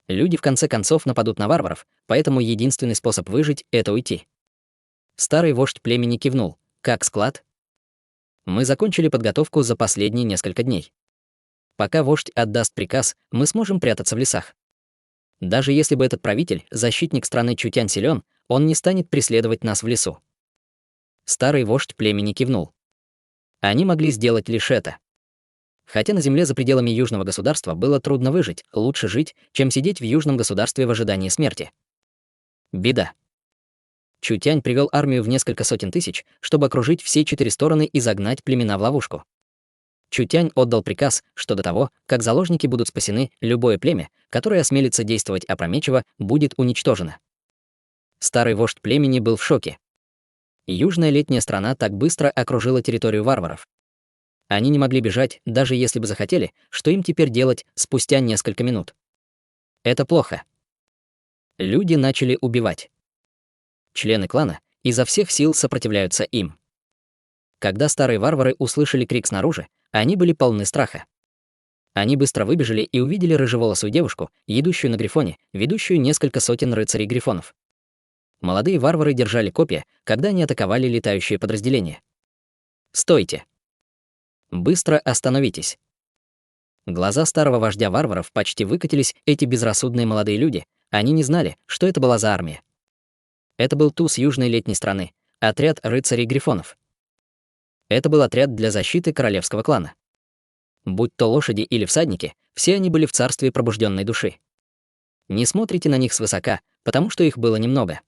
Люди в конце концов нападут на варваров, поэтому единственный способ выжить — это уйти. Старый вождь племени кивнул. Как склад? Мы закончили подготовку за последние несколько дней. Пока вождь отдаст приказ, мы сможем прятаться в лесах. Даже если бы этот правитель, защитник страны Чутянь силен, он не станет преследовать нас в лесу. Старый вождь племени кивнул. Они могли сделать лишь это. Хотя на земле за пределами южного государства было трудно выжить, лучше жить, чем сидеть в южном государстве в ожидании смерти. Беда. Чутянь привел армию в несколько сотен тысяч, чтобы окружить все 4 стороны и загнать племена в ловушку. Чутянь отдал приказ, что до того, как заложники будут спасены, любое племя, которое осмелится действовать опрометчиво, будет уничтожено. Старый вождь племени был в шоке. Южная летняя страна так быстро окружила территорию варваров. Они не могли бежать, даже если бы захотели, что им теперь делать спустя несколько минут. Это плохо. Люди начали убивать. Члены клана изо всех сил сопротивляются им. Когда старые варвары услышали крик снаружи, они были полны страха. Они быстро выбежали и увидели рыжеволосую девушку, едущую на грифоне, ведущую несколько сотен рыцарей-грифонов. Молодые варвары держали копья, когда они атаковали летающие подразделения. «Стойте! Быстро остановитесь!» Глаза старого вождя варваров почти выкатились, эти безрассудные молодые люди, они не знали, что это была за армия. Это был туз южной летней страны, отряд рыцарей-грифонов. Это был отряд для защиты королевского клана. Будь то лошади или всадники, все они были в царстве пробужденной души. Не смотрите на них свысока, потому что их было немного.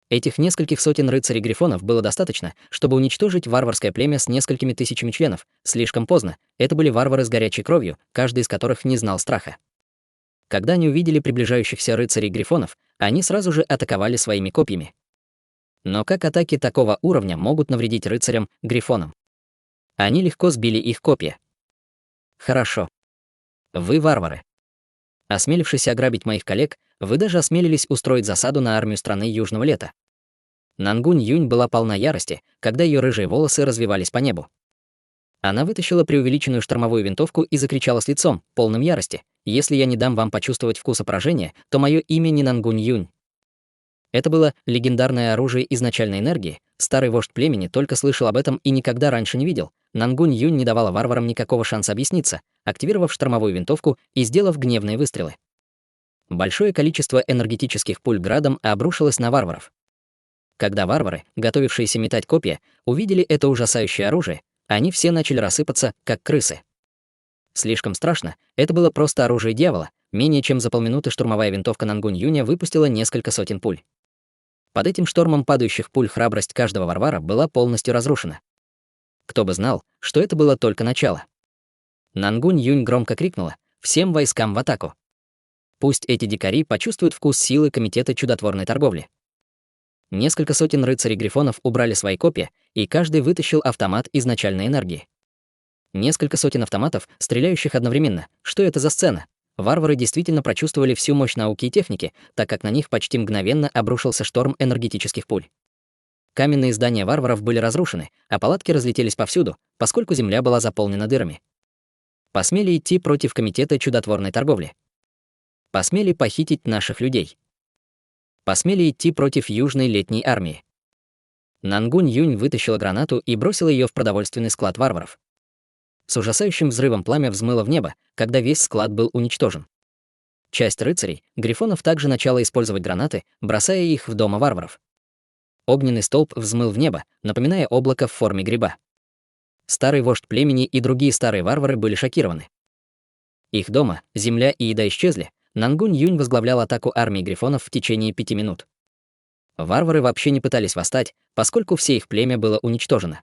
Этих нескольких сотен рыцарей-грифонов было достаточно, чтобы уничтожить варварское племя с несколькими тысячами членов. Слишком поздно. Это были варвары с горячей кровью, каждый из которых не знал страха. Когда они увидели приближающихся рыцарей-грифонов, они сразу же атаковали своими копьями. Но как атаки такого уровня могут навредить рыцарям-грифонам? Они легко сбили их копья. Хорошо. Вы варвары. Осмелившись ограбить моих коллег, вы даже осмелились устроить засаду на армию страны Южного лета. Нангунь Юнь была полна ярости, когда ее рыжие волосы развивались по небу. Она вытащила преувеличенную штормовую винтовку и закричала с лицом, полным ярости: «Если я не дам вам почувствовать вкус поражения, то мое имя не Нангунь Юнь». Это было легендарное оружие изначальной энергии. Старый вождь племени только слышал об этом и никогда раньше не видел. Нангунь Юнь не давала варварам никакого шанса объясниться, активировав штормовую винтовку и сделав гневные выстрелы. Большое количество энергетических пуль градом обрушилось на варваров. Когда варвары, готовившиеся метать копья, увидели это ужасающее оружие, они все начали рассыпаться, как крысы. Слишком страшно, это было просто оружие дьявола. Менее чем за полминуты штурмовая винтовка Нангунь Юня выпустила несколько сотен пуль. Под этим штормом падающих пуль храбрость каждого варвара была полностью разрушена. Кто бы знал, что это было только начало. Нангунь Юнь громко крикнула: «Всем войскам в атаку!» Пусть эти дикари почувствуют вкус силы Комитета чудотворной торговли. Несколько сотен рыцарей-грифонов убрали свои копья, и каждый вытащил автомат изначальной энергии. Несколько сотен автоматов, стреляющих одновременно. Что это за сцена? Варвары действительно прочувствовали всю мощь науки и техники, так как на них почти мгновенно обрушился шторм энергетических пуль. Каменные здания варваров были разрушены, а палатки разлетелись повсюду, поскольку земля была заполнена дырами. Посмели идти против Комитета чудотворной торговли. Посмели похитить наших людей. Посмели идти против Южной летней армии. Нангунь Юнь вытащила гранату и бросила ее в продовольственный склад варваров. С ужасающим взрывом пламя взмыло в небо, когда весь склад был уничтожен. Часть рыцарей, грифонов, также начала использовать гранаты, бросая их в дома варваров. Огненный столб взмыл в небо, напоминая облако в форме гриба. Старый вождь племени и другие старые варвары были шокированы. Их дома, земля и еда исчезли. Нангунь Юнь возглавлял атаку армии грифонов в течение 5 минут. Варвары вообще не пытались восстать, поскольку все их племя было уничтожено.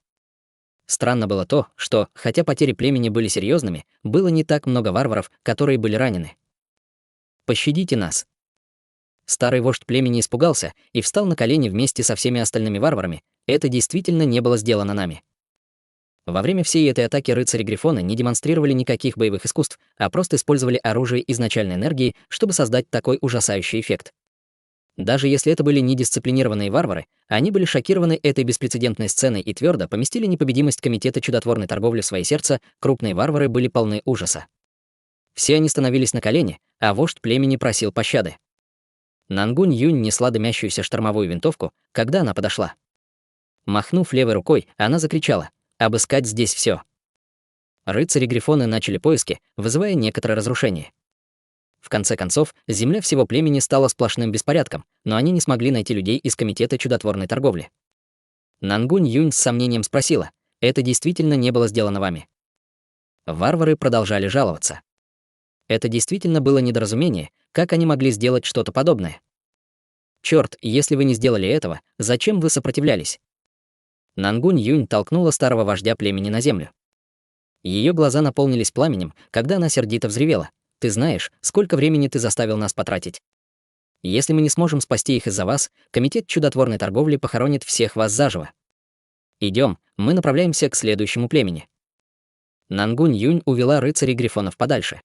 Странно было то, что, хотя потери племени были серьезными, было не так много варваров, которые были ранены. «Пощадите нас!» Старый вождь племени испугался и встал на колени вместе со всеми остальными варварами. Это действительно не было сделано нами. Во время всей этой атаки рыцари-грифоны не демонстрировали никаких боевых искусств, а просто использовали оружие изначальной энергии, чтобы создать такой ужасающий эффект. Даже если это были недисциплинированные варвары, они были шокированы этой беспрецедентной сценой и твердо поместили непобедимость Комитета чудотворной торговли в свои сердца. Крупные варвары были полны ужаса. Все они становились на колени, а вождь племени просил пощады. Нангунь Юнь несла дымящуюся штормовую винтовку, когда она подошла. Махнув левой рукой, она закричала: «Обыскать здесь все!» Рыцари-грифоны начали поиски, вызывая некоторое разрушение. В конце концов, земля всего племени стала сплошным беспорядком, но они не смогли найти людей из Комитета чудотворной торговли. Нангунь Юнь с сомнением спросила: «Это действительно не было сделано вами?» Варвары продолжали жаловаться. Это действительно было недоразумение, как они могли сделать что-то подобное? Черт, если вы не сделали этого, зачем вы сопротивлялись? Нангунь Юнь толкнула старого вождя племени на землю. Ее глаза наполнились пламенем, когда она сердито взревела: «Ты знаешь, сколько времени ты заставил нас потратить? Если мы не сможем спасти их из-за вас, Комитет чудотворной торговли похоронит всех вас заживо. Идем, мы направляемся к следующему племени». Нангунь Юнь увела рыцарей-грифонов подальше.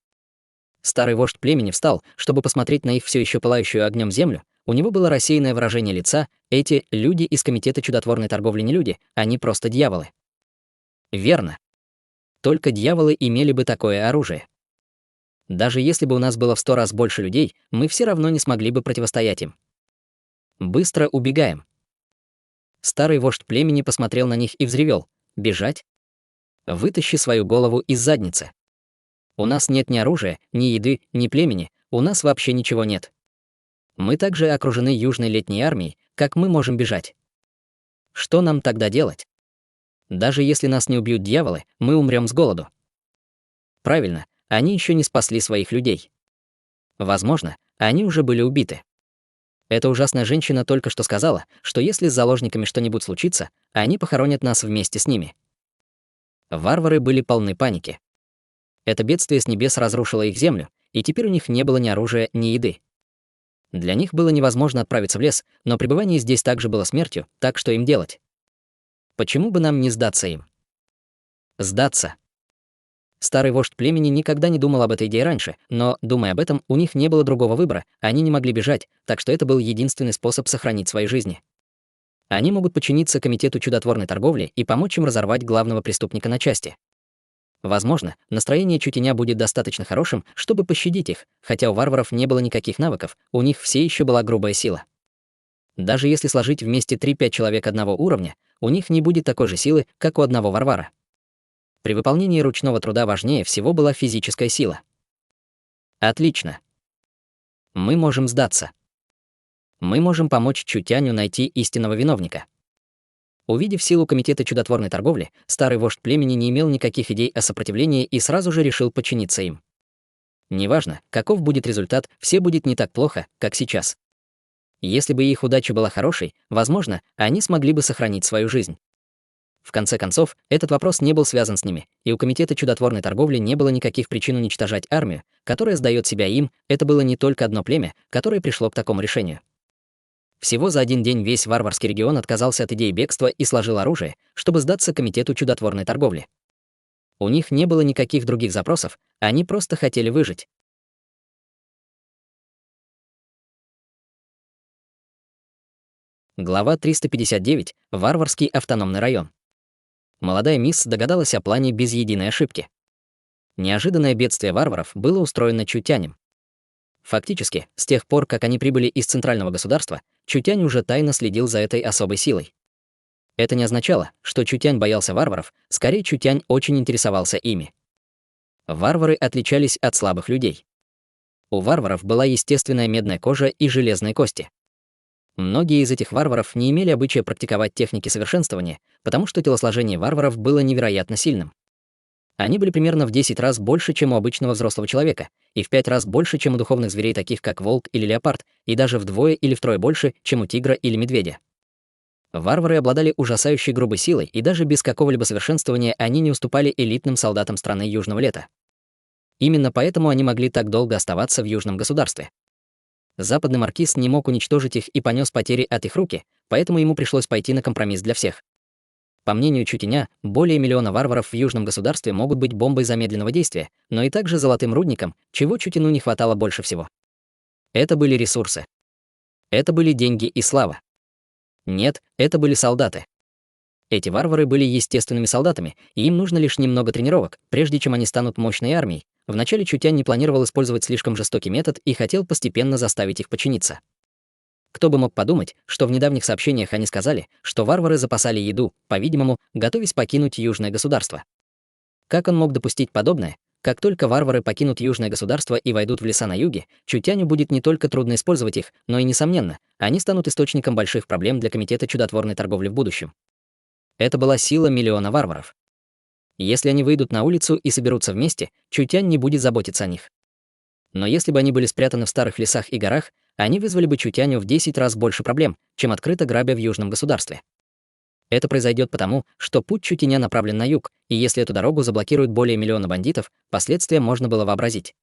Старый вождь племени встал, чтобы посмотреть на их все еще пылающую огнем землю. У него было рассеянное выражение лица. Эти люди из Комитета чудотворной торговли не люди, они просто дьяволы. Верно. Только дьяволы имели бы такое оружие. Даже если бы у нас было в 100 раз больше людей, мы все равно не смогли бы противостоять им. Быстро убегаем. Старый вождь племени посмотрел на них и взревел: «Бежать? Вытащи свою голову из задницы. У нас нет ни оружия, ни еды, ни племени, у нас вообще ничего нет. Мы также окружены Южной летней армией, как мы можем бежать? Что нам тогда делать? Даже если нас не убьют дьяволы, мы умрем с голоду». Правильно, они еще не спасли своих людей. Возможно, они уже были убиты. Эта ужасная женщина только что сказала, что если с заложниками что-нибудь случится, они похоронят нас вместе с ними. Варвары были полны паники. Это бедствие с небес разрушило их землю, и теперь у них не было ни оружия, ни еды. Для них было невозможно отправиться в лес, но пребывание здесь также было смертью, так что им делать? Почему бы нам не сдаться им? Сдаться. Старый вождь племени никогда не думал об этой идее раньше, но, думая об этом, у них не было другого выбора, они не могли бежать, так что это был единственный способ сохранить свои жизни. Они могут подчиниться комитету чудотворной торговли и помочь им разорвать главного преступника на части. Возможно, настроение Чутеня будет достаточно хорошим, чтобы пощадить их, хотя у варваров не было никаких навыков, у них все еще была грубая сила. Даже если сложить вместе 3-5 человек одного уровня, у них не будет такой же силы, как у одного варвара. При выполнении ручного труда важнее всего была физическая сила. Отлично. Мы можем сдаться. Мы можем помочь Чутяню найти истинного виновника. Увидев силу комитета чудотворной торговли, старый вождь племени не имел никаких идей о сопротивлении и сразу же решил подчиниться им. Неважно, каков будет результат, все будет не так плохо, как сейчас. Если бы их удача была хорошей, возможно, они смогли бы сохранить свою жизнь. В конце концов, этот вопрос не был связан с ними, и у комитета чудотворной торговли не было никаких причин уничтожать армию, которая сдаёт себя им, это было не только одно племя, которое пришло к такому решению. Всего за один день весь варварский регион отказался от идеи бегства и сложил оружие, чтобы сдаться комитету чудотворной торговли. У них не было никаких других запросов, они просто хотели выжить. Глава 359. Варварский автономный район. Молодая мисс догадалась о плане без единой ошибки. Неожиданное бедствие варваров было устроено Чутянем. Фактически, с тех пор, как они прибыли из центрального государства, Чутянь уже тайно следил за этой особой силой. Это не означало, что Чутянь боялся варваров, скорее Чутянь очень интересовался ими. Варвары отличались от слабых людей. У варваров была естественная медная кожа и железные кости. Многие из этих варваров не имели обычая практиковать техники совершенствования, потому что телосложение варваров было невероятно сильным. Они были примерно в 10 раз больше, чем у обычного взрослого человека, и в 5 раз больше, чем у духовных зверей, таких как волк или леопард, и даже вдвое или втрое больше, чем у тигра или медведя. Варвары обладали ужасающей грубой силой, и даже без какого-либо совершенствования они не уступали элитным солдатам страны Южного Лета. Именно поэтому они могли так долго оставаться в Южном государстве. Западный маркиз не мог уничтожить их и понес потери от их руки, поэтому ему пришлось пойти на компромисс для всех. По мнению Чутеня, более миллиона варваров в Южном государстве могут быть бомбой замедленного действия, но и также золотым рудником, чего Чутену не хватало больше всего. Это были ресурсы. Это были деньги и слава. Нет, это были солдаты. Эти варвары были естественными солдатами, и им нужно лишь немного тренировок, прежде чем они станут мощной армией. Вначале Чутянь не планировал использовать слишком жестокий метод и хотел постепенно заставить их подчиниться. Кто бы мог подумать, что в недавних сообщениях они сказали, что варвары запасали еду, по-видимому, готовясь покинуть Южное государство. Как он мог допустить подобное? Как только варвары покинут Южное государство и войдут в леса на юге, Чутяню будет не только трудно использовать их, но и, несомненно, они станут источником больших проблем для комитета чудотворной торговли в будущем. Это была сила миллиона варваров. Если они выйдут на улицу и соберутся вместе, Чутянь не будет заботиться о них. Но если бы они были спрятаны в старых лесах и горах, они вызвали бы Чутяню в 10 раз больше проблем, чем открыто грабя в Южном государстве. Это произойдет потому, что путь Чутеня направлен на юг, и если эту дорогу заблокируют более миллиона бандитов, последствия можно было вообразить.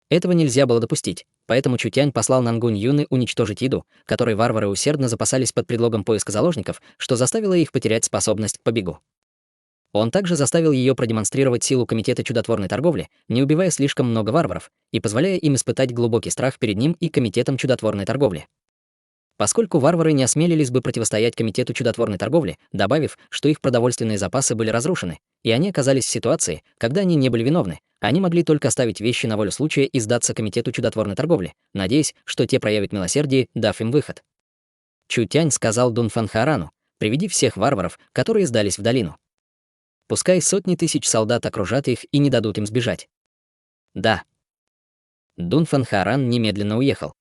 Этого нельзя было допустить, поэтому Чутянь послал Нангунь Юны уничтожить еду, которой варвары усердно запасались под предлогом поиска заложников, что заставило их потерять способность к побегу. Он также заставил ее продемонстрировать силу комитета чудотворной торговли, не убивая слишком много варваров, и позволяя им испытать глубокий страх перед ним и комитетом чудотворной торговли. Поскольку варвары не осмелились бы противостоять комитету чудотворной торговли, добавив, что их продовольственные запасы были разрушены, и они оказались в ситуации, когда они не были виновны, они могли только оставить вещи на волю случая и сдаться комитету чудотворной торговли, надеясь, что те проявят милосердие, дав им выход. Чутянь сказал Дунфанхарану: «Приведи всех варваров, которые сдались в долину. Пускай сотни тысяч солдат окружат их и не дадут им сбежать». Да. Дунфанхаран немедленно уехал.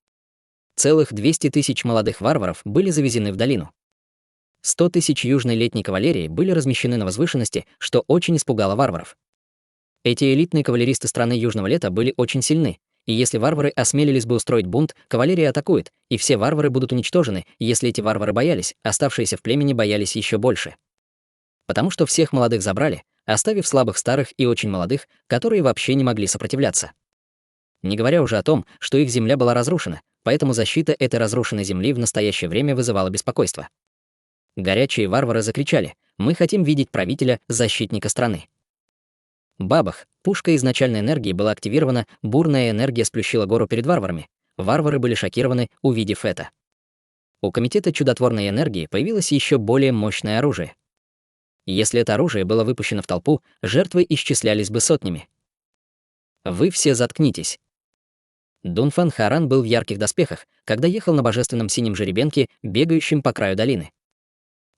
Целых 200 тысяч молодых варваров были завезены в долину. 100 тысяч южной летней кавалерии были размещены на возвышенности, что очень испугало варваров. Эти элитные кавалеристы страны Южного Лета были очень сильны, и если варвары осмелились бы устроить бунт, кавалерия атакует, и все варвары будут уничтожены. Если эти варвары боялись, оставшиеся в племени боялись еще больше. Потому что всех молодых забрали, оставив слабых старых и очень молодых, которые вообще не могли сопротивляться. Не говоря уже о том, что их земля была разрушена, поэтому защита этой разрушенной земли в настоящее время вызывала беспокойство. Горячие варвары закричали: «Мы хотим видеть правителя, защитника страны». Бабах, пушка изначальной энергии была активирована, бурная энергия сплющила гору перед варварами. Варвары были шокированы, увидев это. У Комитета чудотворной энергии появилось еще более мощное оружие. Если это оружие было выпущено в толпу, жертвы исчислялись бы сотнями. Вы все заткнитесь. Дунфан Харан был в ярких доспехах, когда ехал на божественном синем жеребенке, бегающем по краю долины.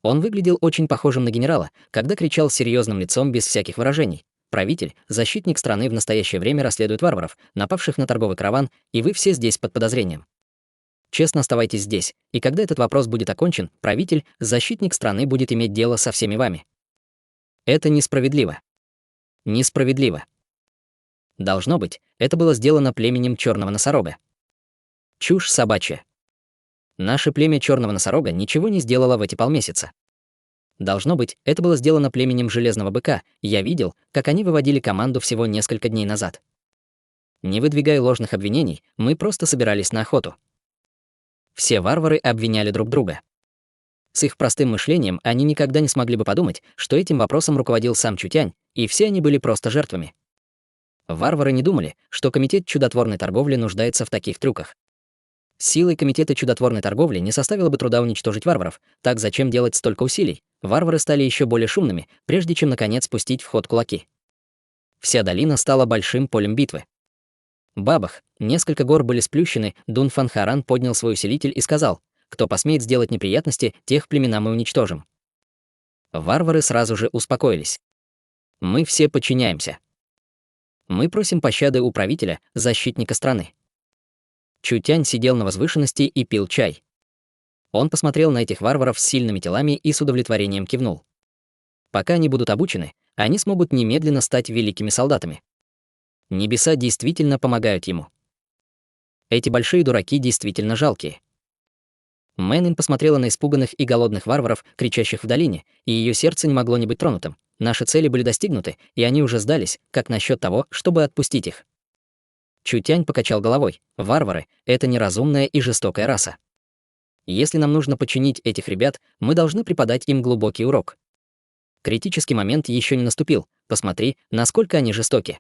Он выглядел очень похожим на генерала, когда кричал с серьезным лицом без всяких выражений: «Правитель, защитник страны в настоящее время расследует варваров, напавших на торговый караван, и вы все здесь под подозрением. Честно оставайтесь здесь, и когда этот вопрос будет окончен, правитель, защитник страны будет иметь дело со всеми вами». Это несправедливо. Несправедливо. Должно быть, это было сделано племенем черного носорога. Чушь собачья. Наше племя черного носорога ничего не сделало в эти полмесяца. Должно быть, это было сделано племенем железного быка. Я видел, как они выводили команду всего несколько дней назад. Не выдвигая ложных обвинений, мы просто собирались на охоту. Все варвары обвиняли друг друга. С их простым мышлением они никогда не смогли бы подумать, что этим вопросом руководил сам Чутянь, и все они были просто жертвами. Варвары не думали, что Комитет чудотворной торговли нуждается в таких трюках. Силой Комитета чудотворной торговли не составило бы труда уничтожить варваров, так зачем делать столько усилий? Варвары стали еще более шумными, прежде чем наконец пустить в ход кулаки. Вся долина стала большим полем битвы. Бабах, несколько гор были сплющены, Дунфан Харан поднял свой усилитель и сказал: «Кто посмеет сделать неприятности, тех племена мы уничтожим». Варвары сразу же успокоились. Мы все подчиняемся. Мы просим пощады у правителя, защитника страны. Чутянь сидел на возвышенности и пил чай. Он посмотрел на этих варваров с сильными телами и с удовлетворением кивнул. Пока они будут обучены, они смогут немедленно стать великими солдатами. Небеса действительно помогают ему. Эти большие дураки действительно жалкие. Мэнин посмотрела на испуганных и голодных варваров, кричащих в долине, и ее сердце не могло не быть тронутым. Наши цели были достигнуты, и они уже сдались, как насчет того, чтобы отпустить их. Чутянь покачал головой. Варвары — это неразумная и жестокая раса. Если нам нужно подчинить этих ребят, мы должны преподать им глубокий урок. Критический момент еще не наступил. Посмотри, насколько они жестоки.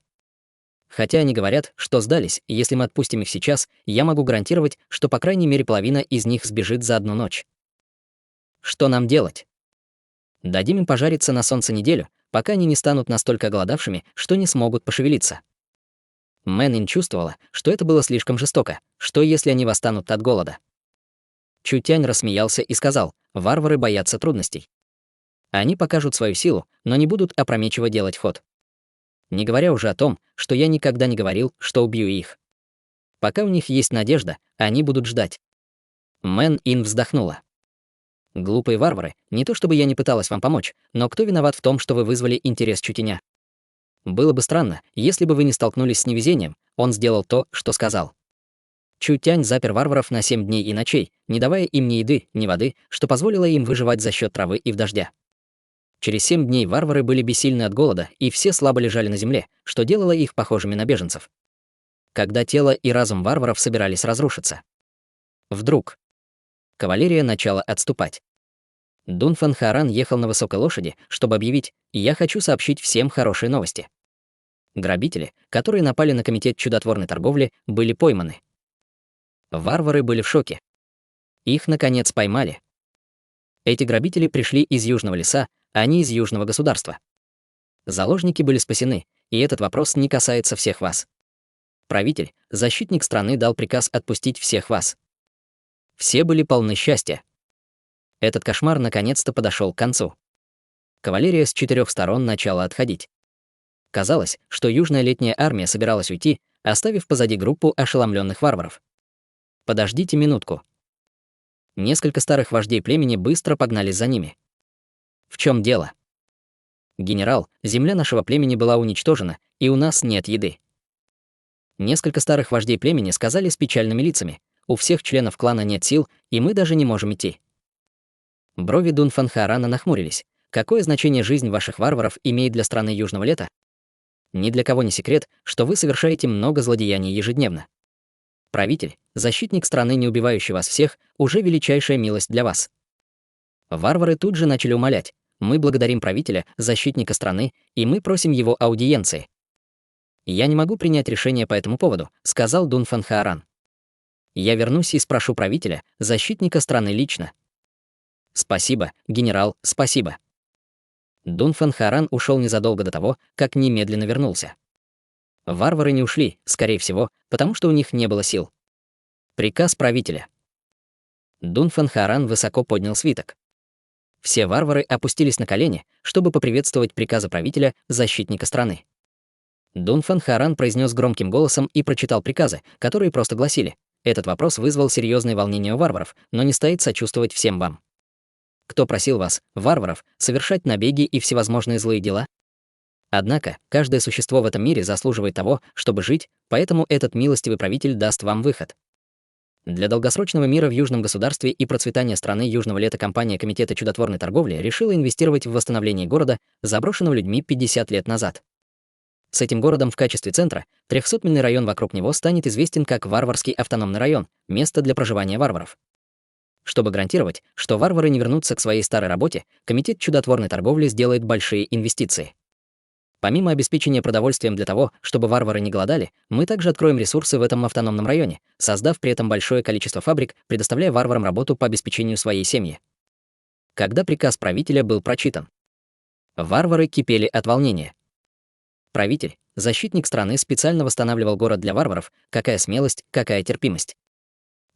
Хотя они говорят, что сдались, и если мы отпустим их сейчас, я могу гарантировать, что по крайней мере половина из них сбежит за одну ночь. Что нам делать? Дадим им пожариться на солнце неделю, пока они не станут настолько оголодавшими, что не смогут пошевелиться. Мэнин чувствовала, что это было слишком жестоко. Что, если они восстанут от голода? Чутянь рассмеялся и сказал: «Варвары боятся трудностей. Они покажут свою силу, но не будут опрометчиво делать ход. Не говоря уже о том, что я никогда не говорил, что убью их. Пока у них есть надежда, они будут ждать». Мэн-Ин вздохнула. «Глупые варвары, не то чтобы я не пыталась вам помочь, но кто виноват в том, что вы вызвали интерес Чутяня? Было бы странно, если бы вы не столкнулись с невезением, он сделал то, что сказал». Чутянь запер варваров на 7 дней и ночей, не давая им ни еды, ни воды, что позволило им выживать за счет травы и дождя. Через 7 дней варвары были бессильны от голода, и все слабо лежали на земле, что делало их похожими на беженцев. Когда тело и разум варваров собирались разрушиться. Вдруг кавалерия начала отступать. Дунфан Харан ехал на высокой лошади, чтобы объявить: «Я хочу сообщить всем хорошие новости». Грабители, которые напали на Комитет чудотворной торговли, были пойманы. Варвары были в шоке. Их, наконец, поймали. Эти грабители пришли из Южного леса, а не из Южного государства. Заложники были спасены, и этот вопрос не касается всех вас. Правитель, защитник страны, дал приказ отпустить всех вас. Все были полны счастья. Этот кошмар наконец-то подошел к концу. Кавалерия с 4 сторон начала отходить. Казалось, что Южная летняя армия собиралась уйти, оставив позади группу ошеломленных варваров. Подождите минутку. Несколько старых вождей племени быстро погнались за ними. В чем дело? Генерал, земля нашего племени была уничтожена, и у нас нет еды. Несколько старых вождей племени сказали с печальными лицами: у всех членов клана нет сил, и мы даже не можем идти. Брови Дунфан Харана нахмурились. Какое значение жизнь ваших варваров имеет для страны Южного лета? Ни для кого не секрет, что вы совершаете много злодеяний ежедневно. Правитель, защитник страны, не убивающий вас всех, уже величайшая милость для вас. Варвары тут же начали умолять: мы благодарим правителя, защитника страны, и мы просим его аудиенции. «Я не могу принять решение по этому поводу», — сказал Дунфан Харан. Я вернусь и спрошу правителя, защитника страны лично. Спасибо, генерал, спасибо. Дунфан Харан ушел незадолго до того, как немедленно вернулся. Варвары не ушли, скорее всего, потому что у них не было сил. Приказ правителя. Дунфан Харан высоко поднял свиток. Все варвары опустились на колени, чтобы поприветствовать приказы правителя, защитника страны. Дунфан Харан произнес громким голосом и прочитал приказы, которые просто гласили: «Этот вопрос вызвал серьезные волнения у варваров, но не стоит сочувствовать всем вам. Кто просил вас, варваров, совершать набеги и всевозможные злые дела? Однако, каждое существо в этом мире заслуживает того, чтобы жить, поэтому этот милостивый правитель даст вам выход. Для долгосрочного мира в южном государстве и процветания страны Южного лета компания Комитета чудотворной торговли решила инвестировать в восстановление города, заброшенного людьми 50 лет назад. С этим городом в качестве центра 300-мильный район вокруг него станет известен как Варварский автономный район, место для проживания варваров. Чтобы гарантировать, что варвары не вернутся к своей старой работе, Комитет чудотворной торговли сделает большие инвестиции. Помимо обеспечения продовольствием для того, чтобы варвары не голодали, мы также откроем ресурсы в этом автономном районе, создав при этом большое количество фабрик, предоставляя варварам работу по обеспечению своей семьи. Когда приказ правителя был прочитан, варвары кипели от волнения. Правитель, защитник страны, специально восстанавливал город для варваров. Какая смелость, какая терпимость.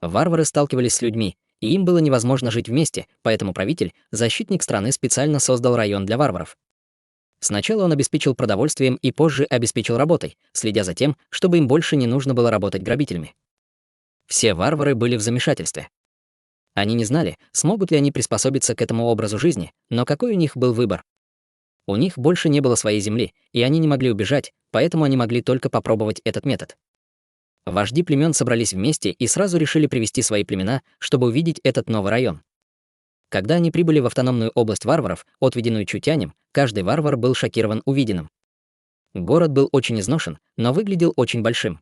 Варвары сталкивались с людьми, и им было невозможно жить вместе, поэтому правитель, защитник страны, специально создал район для варваров. Сначала он обеспечил продовольствием и позже обеспечил работой, следя за тем, чтобы им больше не нужно было работать грабителями. Все варвары были в замешательстве. Они не знали, смогут ли они приспособиться к этому образу жизни, но какой у них был выбор? У них больше не было своей земли, и они не могли убежать, поэтому они могли только попробовать этот метод. Вожди племен собрались вместе и сразу решили привести свои племена, чтобы увидеть этот новый район. Когда они прибыли в автономную область варваров, отведенную Чутянем, каждый варвар был шокирован увиденным. Город был очень изношен, но выглядел очень большим.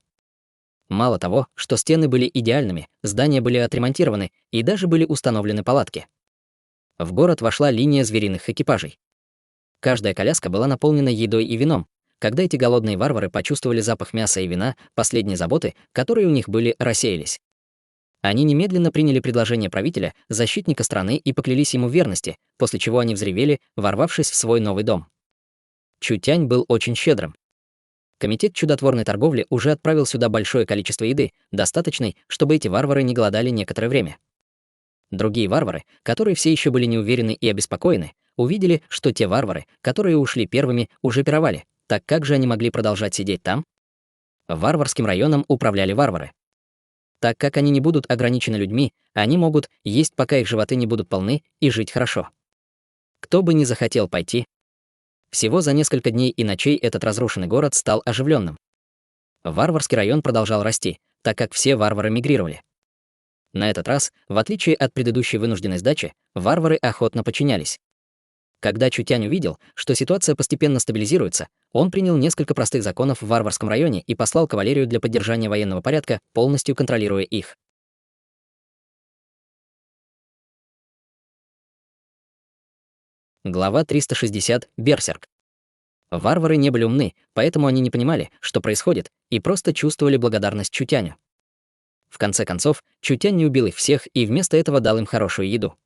Мало того, что стены были идеальными, здания были отремонтированы и даже были установлены палатки. В город вошла линия звериных экипажей. Каждая коляска была наполнена едой и вином. Когда эти голодные варвары почувствовали запах мяса и вина, последние заботы, которые у них были, рассеялись. Они немедленно приняли предложение правителя, защитника страны, и поклялись ему в верности, после чего они взревели, ворвавшись в свой новый дом. Чутянь был очень щедрым. Комитет чудотворной торговли уже отправил сюда большое количество еды, достаточной, чтобы эти варвары не голодали некоторое время. Другие варвары, которые все еще были неуверены и обеспокоены, увидели, что те варвары, которые ушли первыми, уже пировали. Так как же они могли продолжать сидеть там? Варварским районом управляли варвары. Так как они не будут ограничены людьми, они могут есть, пока их животы не будут полны, и жить хорошо. Кто бы ни захотел пойти. Всего за несколько дней и ночей этот разрушенный город стал оживленным. Варварский район продолжал расти, так как все варвары мигрировали. На этот раз, в отличие от предыдущей вынужденной сдачи, варвары охотно подчинялись. Когда Чутянь увидел, что ситуация постепенно стабилизируется, он принял несколько простых законов в варварском районе и послал кавалерию для поддержания военного порядка, полностью контролируя их. Глава 360. Берсерк. Варвары не были умны, поэтому они не понимали, что происходит, и просто чувствовали благодарность Чутяню. В конце концов, Чутянь не убил их всех и вместо этого дал им хорошую еду.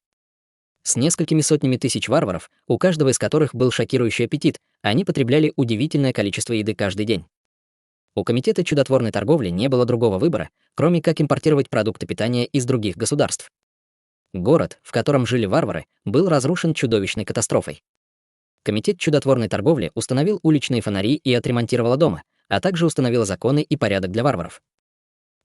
С несколькими сотнями тысяч варваров, у каждого из которых был шокирующий аппетит, они потребляли удивительное количество еды каждый день. У Комитета чудотворной торговли не было другого выбора, кроме как импортировать продукты питания из других государств. Город, в котором жили варвары, был разрушен чудовищной катастрофой. Комитет чудотворной торговли установил уличные фонари и отремонтировал дома, а также установил законы и порядок для варваров.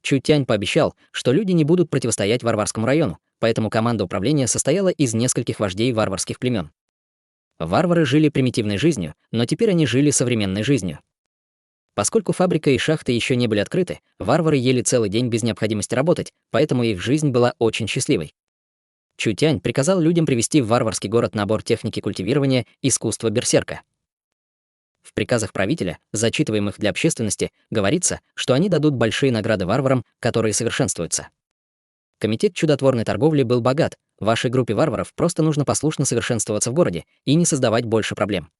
Чутянь пообещал, что люди не будут противостоять варварскому району, поэтому команда управления состояла из нескольких вождей варварских племен. Варвары жили примитивной жизнью, но теперь они жили современной жизнью. Поскольку фабрика и шахты еще не были открыты, варвары ели целый день без необходимости работать, поэтому их жизнь была очень счастливой. Чутянь приказал людям привезти в варварский город набор техники культивирования искусства берсерка. В приказах правителя, зачитываемых для общественности, говорится, что они дадут большие награды варварам, которые совершенствуются. Комитет чудотворной торговли был богат, вашей группе варваров просто нужно послушно совершенствоваться в городе и не создавать больше проблем.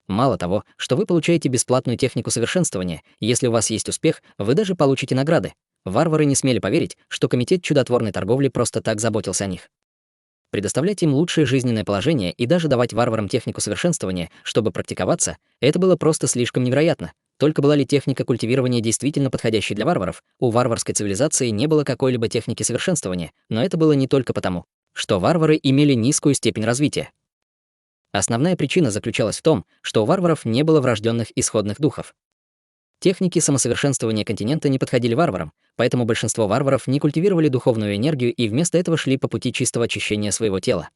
Мало того, что вы получаете бесплатную технику совершенствования, если у вас есть успех, вы даже получите награды. Варвары не смели поверить, что комитет чудотворной торговли просто так заботился о них. Предоставлять им лучшее жизненное положение и даже давать варварам технику совершенствования, чтобы практиковаться, это было просто слишком невероятно. Только была ли техника культивирования действительно подходящей для варваров, у варварской цивилизации не было какой-либо техники совершенствования, но это было не только потому, что варвары имели низкую степень развития. Основная причина заключалась в том, что у варваров не было врожденных исходных духов. Техники самосовершенствования континента не подходили варварам, поэтому большинство варваров не культивировали духовную энергию и вместо этого шли по пути чистого очищения своего тела.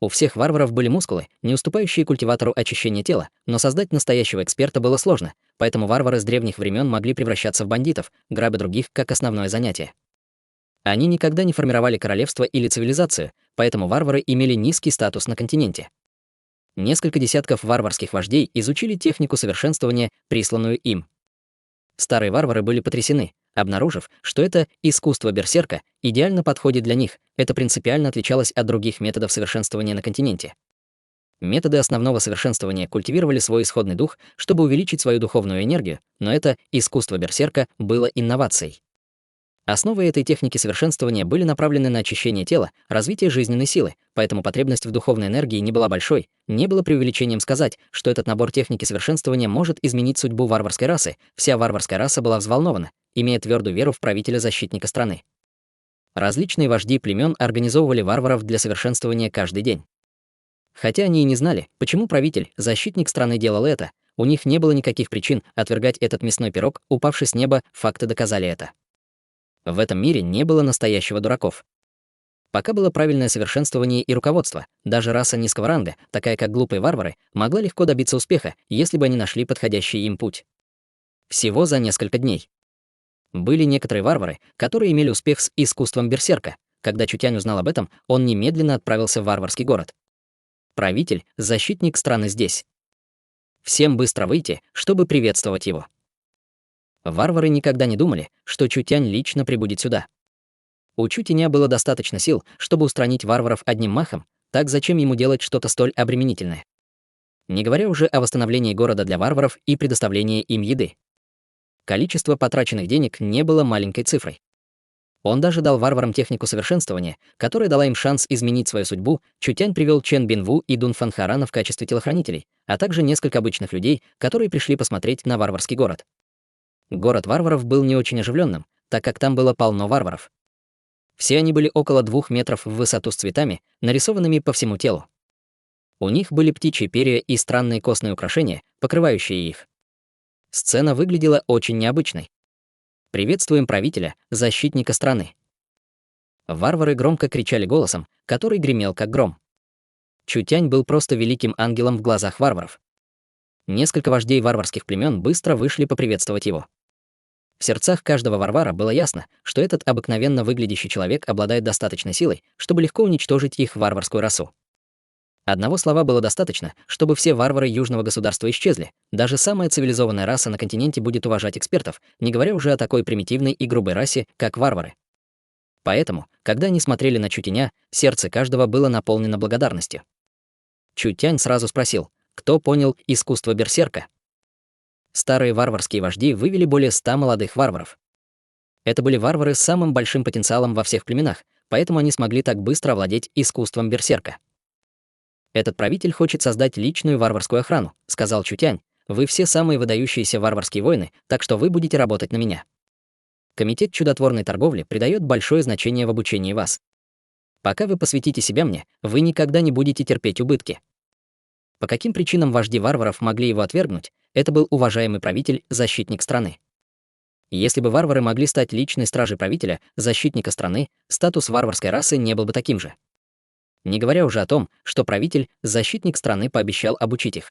У всех варваров были мускулы, не уступающие культиватору очищения тела, но создать настоящего эксперта было сложно, поэтому варвары с древних времен могли превращаться в бандитов, грабя других как основное занятие. Они никогда не формировали королевство или цивилизацию, поэтому варвары имели низкий статус на континенте. Несколько десятков варварских вождей изучили технику совершенствования, присланную им. Старые варвары были потрясены, обнаружив, что это искусство берсерка идеально подходит для них, это принципиально отличалось от других методов совершенствования на континенте. Методы основного совершенствования культивировали свой исходный дух, чтобы увеличить свою духовную энергию, но это искусство берсерка было инновацией. Основы этой техники совершенствования были направлены на очищение тела, развитие жизненной силы, поэтому потребность в духовной энергии не была большой. Не было преувеличением сказать, что этот набор техники совершенствования может изменить судьбу варварской расы. Вся варварская раса была взволнована, имея твердую веру в правителя-защитника страны. Различные вожди племен организовывали варваров для совершенствования каждый день. Хотя они и не знали, почему правитель, защитник страны делал это, у них не было никаких причин отвергать этот мясной пирог, упавший с неба, факты доказали это. В этом мире не было настоящего дураков. Пока было правильное совершенствование и руководство, даже раса низкого ранга, такая как глупые варвары, могла легко добиться успеха, если бы они нашли подходящий им путь. Всего за несколько дней. Были некоторые варвары, которые имели успех с искусством берсерка. Когда Чутянь узнал об этом, он немедленно отправился в варварский город. Правитель, защитник страны здесь. Всем быстро выйти, чтобы приветствовать его. Варвары никогда не думали, что Чутянь лично прибудет сюда. У Чутяня было достаточно сил, чтобы устранить варваров одним махом, так зачем ему делать что-то столь обременительное? Не говоря уже о восстановлении города для варваров и предоставлении им еды. Количество потраченных денег не было маленькой цифрой. Он даже дал варварам технику совершенствования, которая дала им шанс изменить свою судьбу. Чутянь привел Чен Бинву и Дун Фанхарана в качестве телохранителей, а также несколько обычных людей, которые пришли посмотреть на варварский город. Город варваров был не очень оживленным, так как там было полно варваров. Все они были около 2 метров в высоту с цветами, нарисованными по всему телу. У них были птичьи перья и странные костные украшения, покрывающие их. Сцена выглядела очень необычной. «Приветствуем правителя, защитника страны». Варвары громко кричали голосом, который гремел как гром. Чутянь был просто великим ангелом в глазах варваров. Несколько вождей варварских племен быстро вышли поприветствовать его. В сердцах каждого варвара было ясно, что этот обыкновенно выглядящий человек обладает достаточной силой, чтобы легко уничтожить их варварскую расу. Одного слова было достаточно, чтобы все варвары южного государства исчезли. Даже самая цивилизованная раса на континенте будет уважать экспертов, не говоря уже о такой примитивной и грубой расе, как варвары. Поэтому, когда они смотрели на Чутяня, сердце каждого было наполнено благодарностью. Чутянь сразу спросил, кто понял искусство берсерка. Старые варварские вожди вывели более 100 молодых варваров. Это были варвары с самым большим потенциалом во всех племенах, поэтому они смогли так быстро овладеть искусством берсерка. «Этот правитель хочет создать личную варварскую охрану», — сказал Чутянь. «Вы все самые выдающиеся варварские воины, так что вы будете работать на меня. Комитет чудотворной торговли придает большое значение в обучении вас. Пока вы посвятите себя мне, вы никогда не будете терпеть убытки». По каким причинам вожди варваров могли его отвергнуть, это был уважаемый правитель, защитник страны. Если бы варвары могли стать личной стражей правителя, защитника страны, статус варварской расы не был бы таким же. Не говоря уже о том, что правитель, защитник страны, пообещал обучить их.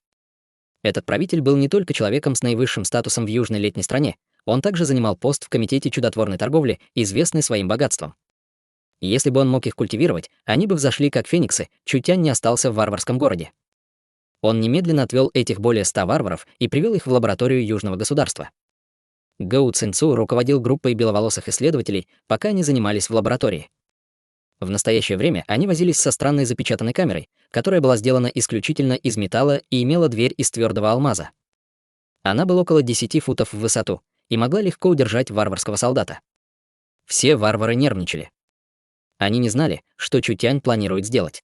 Этот правитель был не только человеком с наивысшим статусом в южной летней стране, он также занимал пост в Комитете чудотворной торговли, известный своим богатством. Если бы он мог их культивировать, они бы взошли как фениксы, Чутянь не остался в варварском городе. Он немедленно отвел этих более 100 варваров и привел их в лабораторию южного государства. Гоу Цинцу руководил группой беловолосых исследователей, пока они занимались в лаборатории. В настоящее время они возились со странной запечатанной камерой, которая была сделана исключительно из металла и имела дверь из твердого алмаза. Она была около 10 футов в высоту и могла легко удержать варварского солдата. Все варвары нервничали. Они не знали, что Чутянь планирует сделать.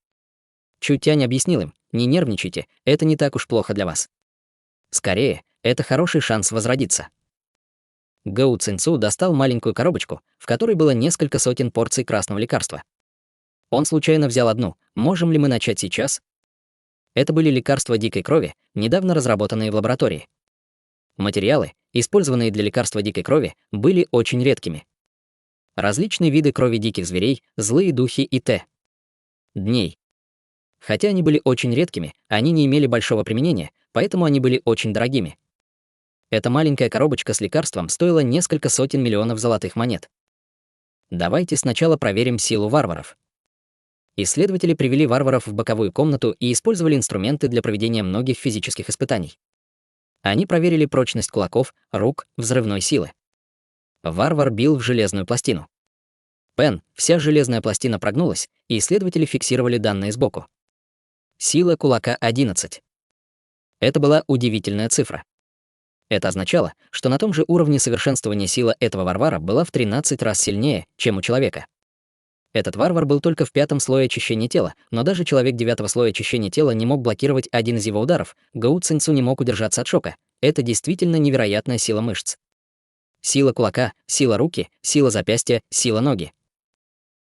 Чутянь объяснил им: не нервничайте, это не так уж плохо для вас. Скорее, это хороший шанс возродиться. Гоу Цинцу достал маленькую коробочку, в которой было несколько сотен порций красного лекарства. Он случайно взял одну. Можем ли мы начать сейчас? Это были лекарства дикой крови, недавно разработанные в лаборатории. Материалы, использованные для лекарства дикой крови, были очень редкими. Различные виды крови диких зверей, злые духи и дней. Хотя они были очень редкими, они не имели большого применения, поэтому они были очень дорогими. Эта маленькая коробочка с лекарством стоила несколько сотен миллионов золотых монет. Давайте сначала проверим силу варваров. Исследователи привели варваров в боковую комнату и использовали инструменты для проведения многих физических испытаний. Они проверили прочность кулаков, рук, взрывной силы. Варвар бил в железную пластину. Вся железная пластина прогнулась, и исследователи фиксировали данные сбоку. Сила кулака 11. Это была удивительная цифра. Это означало, что на том же уровне совершенствования сила этого варвара была в 13 раз сильнее, чем у человека. Этот варвар был только в 5-м слое очищения тела, но даже человек 9-го слоя очищения тела не мог блокировать один из его ударов. Гоу Цинцу не мог удержаться от шока. Это действительно невероятная сила мышц. Сила кулака, сила руки, сила запястья, сила ноги.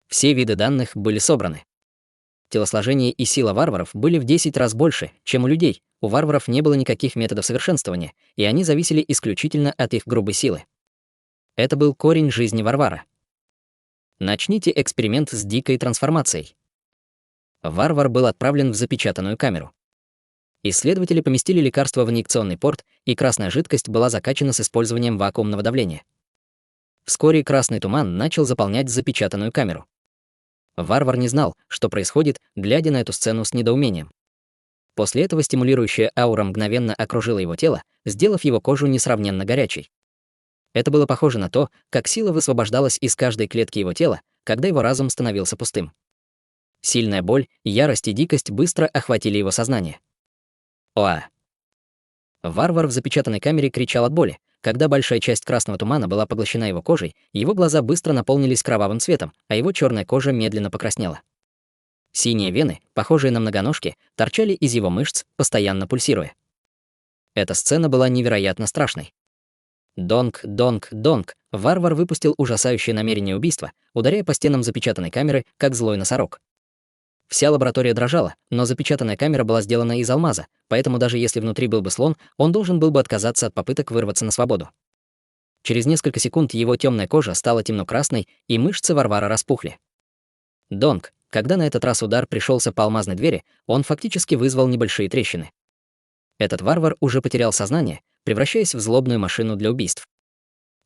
Все виды данных были собраны. Телосложение и сила варваров были в 10 раз больше, чем у людей. У варваров не было никаких методов совершенствования, и они зависели исключительно от их грубой силы. Это был корень жизни варвара. Начните эксперимент с дикой трансформацией. Варвар был отправлен в запечатанную камеру. Исследователи поместили лекарство в инъекционный порт, и красная жидкость была закачана с использованием вакуумного давления. Вскоре красный туман начал заполнять запечатанную камеру. Варвар не знал, что происходит, глядя на эту сцену с недоумением. После этого стимулирующая аура мгновенно окружила его тело, сделав его кожу несравненно горячей. Это было похоже на то, как сила высвобождалась из каждой клетки его тела, когда его разум становился пустым. Сильная боль, ярость и дикость быстро охватили его сознание. Оа! Варвар в запечатанной камере кричал от боли. Когда большая часть красного тумана была поглощена его кожей, его глаза быстро наполнились кровавым цветом, а его черная кожа медленно покраснела. Синие вены, похожие на многоножки, торчали из его мышц, постоянно пульсируя. Эта сцена была невероятно страшной. Донг, донг, донг. Варвар выпустил ужасающее намерение убийства, ударяя по стенам запечатанной камеры, как злой носорог. Вся лаборатория дрожала, но запечатанная камера была сделана из алмаза, поэтому даже если внутри был бы слон, он должен был бы отказаться от попыток вырваться на свободу. Через несколько секунд его темная кожа стала темно-красной, и мышцы Варвара распухли. Донг. Когда на этот раз удар пришелся по алмазной двери, он фактически вызвал небольшие трещины. Этот варвар уже потерял сознание, превращаясь в злобную машину для убийств.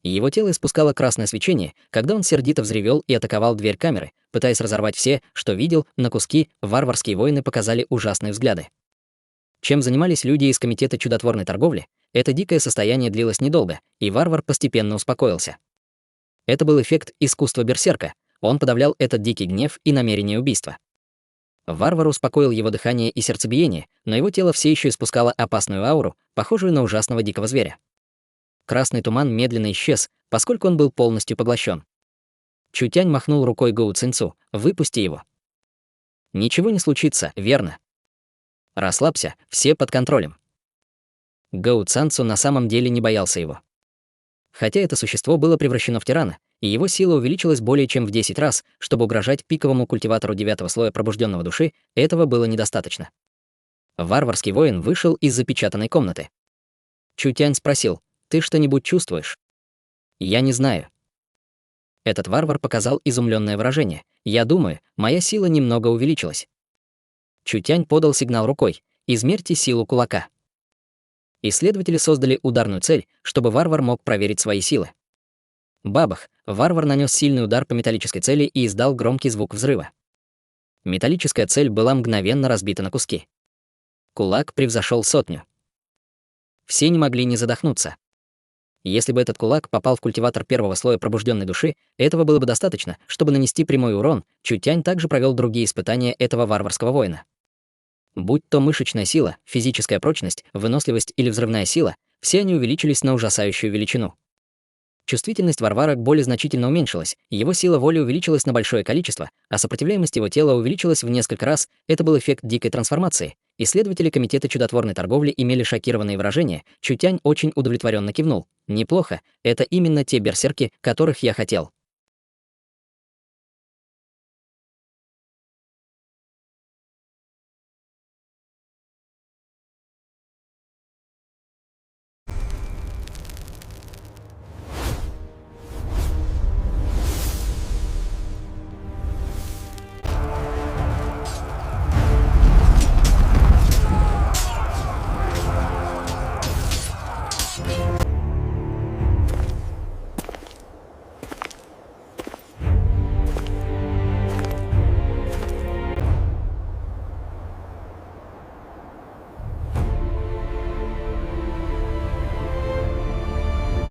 Его тело испускало красное свечение, когда он сердито взревел и атаковал дверь камеры, пытаясь разорвать все, что видел, на куски. Варварские воины показали ужасные взгляды. Чем занимались люди из комитета чудотворной торговли, это дикое состояние длилось недолго, и варвар постепенно успокоился. Это был эффект искусства берсерка. Он подавлял этот дикий гнев и намерение убийства. Варвар успокоил его дыхание и сердцебиение, но его тело все еще испускало опасную ауру, похожую на ужасного дикого зверя. Красный туман медленно исчез, поскольку он был полностью поглощен. Чутянь махнул рукой Гоу Цинцу: «Выпусти его». «Ничего не случится, верно? Расслабься, все под контролем». Гоу Цинцу на самом деле не боялся его. Хотя это существо было превращено в тирана, и его сила увеличилась более чем в 10 раз, чтобы угрожать пиковому культиватору 9-го слоя пробужденного души, этого было недостаточно. Варварский воин вышел из запечатанной комнаты. Чутянь спросил: «Ты что-нибудь чувствуешь?» «Я не знаю». Этот варвар показал изумленное выражение. «Я думаю, моя сила немного увеличилась». Чутянь подал сигнал рукой: «Измерьте силу кулака». Исследователи создали ударную цель, чтобы варвар мог проверить свои силы. Бабах! Варвар нанес сильный удар по металлической цели и издал громкий звук взрыва. Металлическая цель была мгновенно разбита на куски. Кулак превзошел 100. Все не могли не задохнуться. Если бы этот кулак попал в культиватор первого слоя пробужденной души, этого было бы достаточно, чтобы нанести прямой урон. Чутянь также провел другие испытания этого варварского воина. Будь то мышечная сила, физическая прочность, выносливость или взрывная сила, все они увеличились на ужасающую величину. Чувствительность Варвара к боли значительно уменьшилась, его сила воли увеличилась на большое количество, а сопротивляемость его тела увеличилась в несколько раз. Это был эффект дикой трансформации. Исследователи Комитета чудотворной торговли имели шокированные выражения. Чутянь очень удовлетворенно кивнул. «Неплохо. Это именно те берсерки, которых я хотел».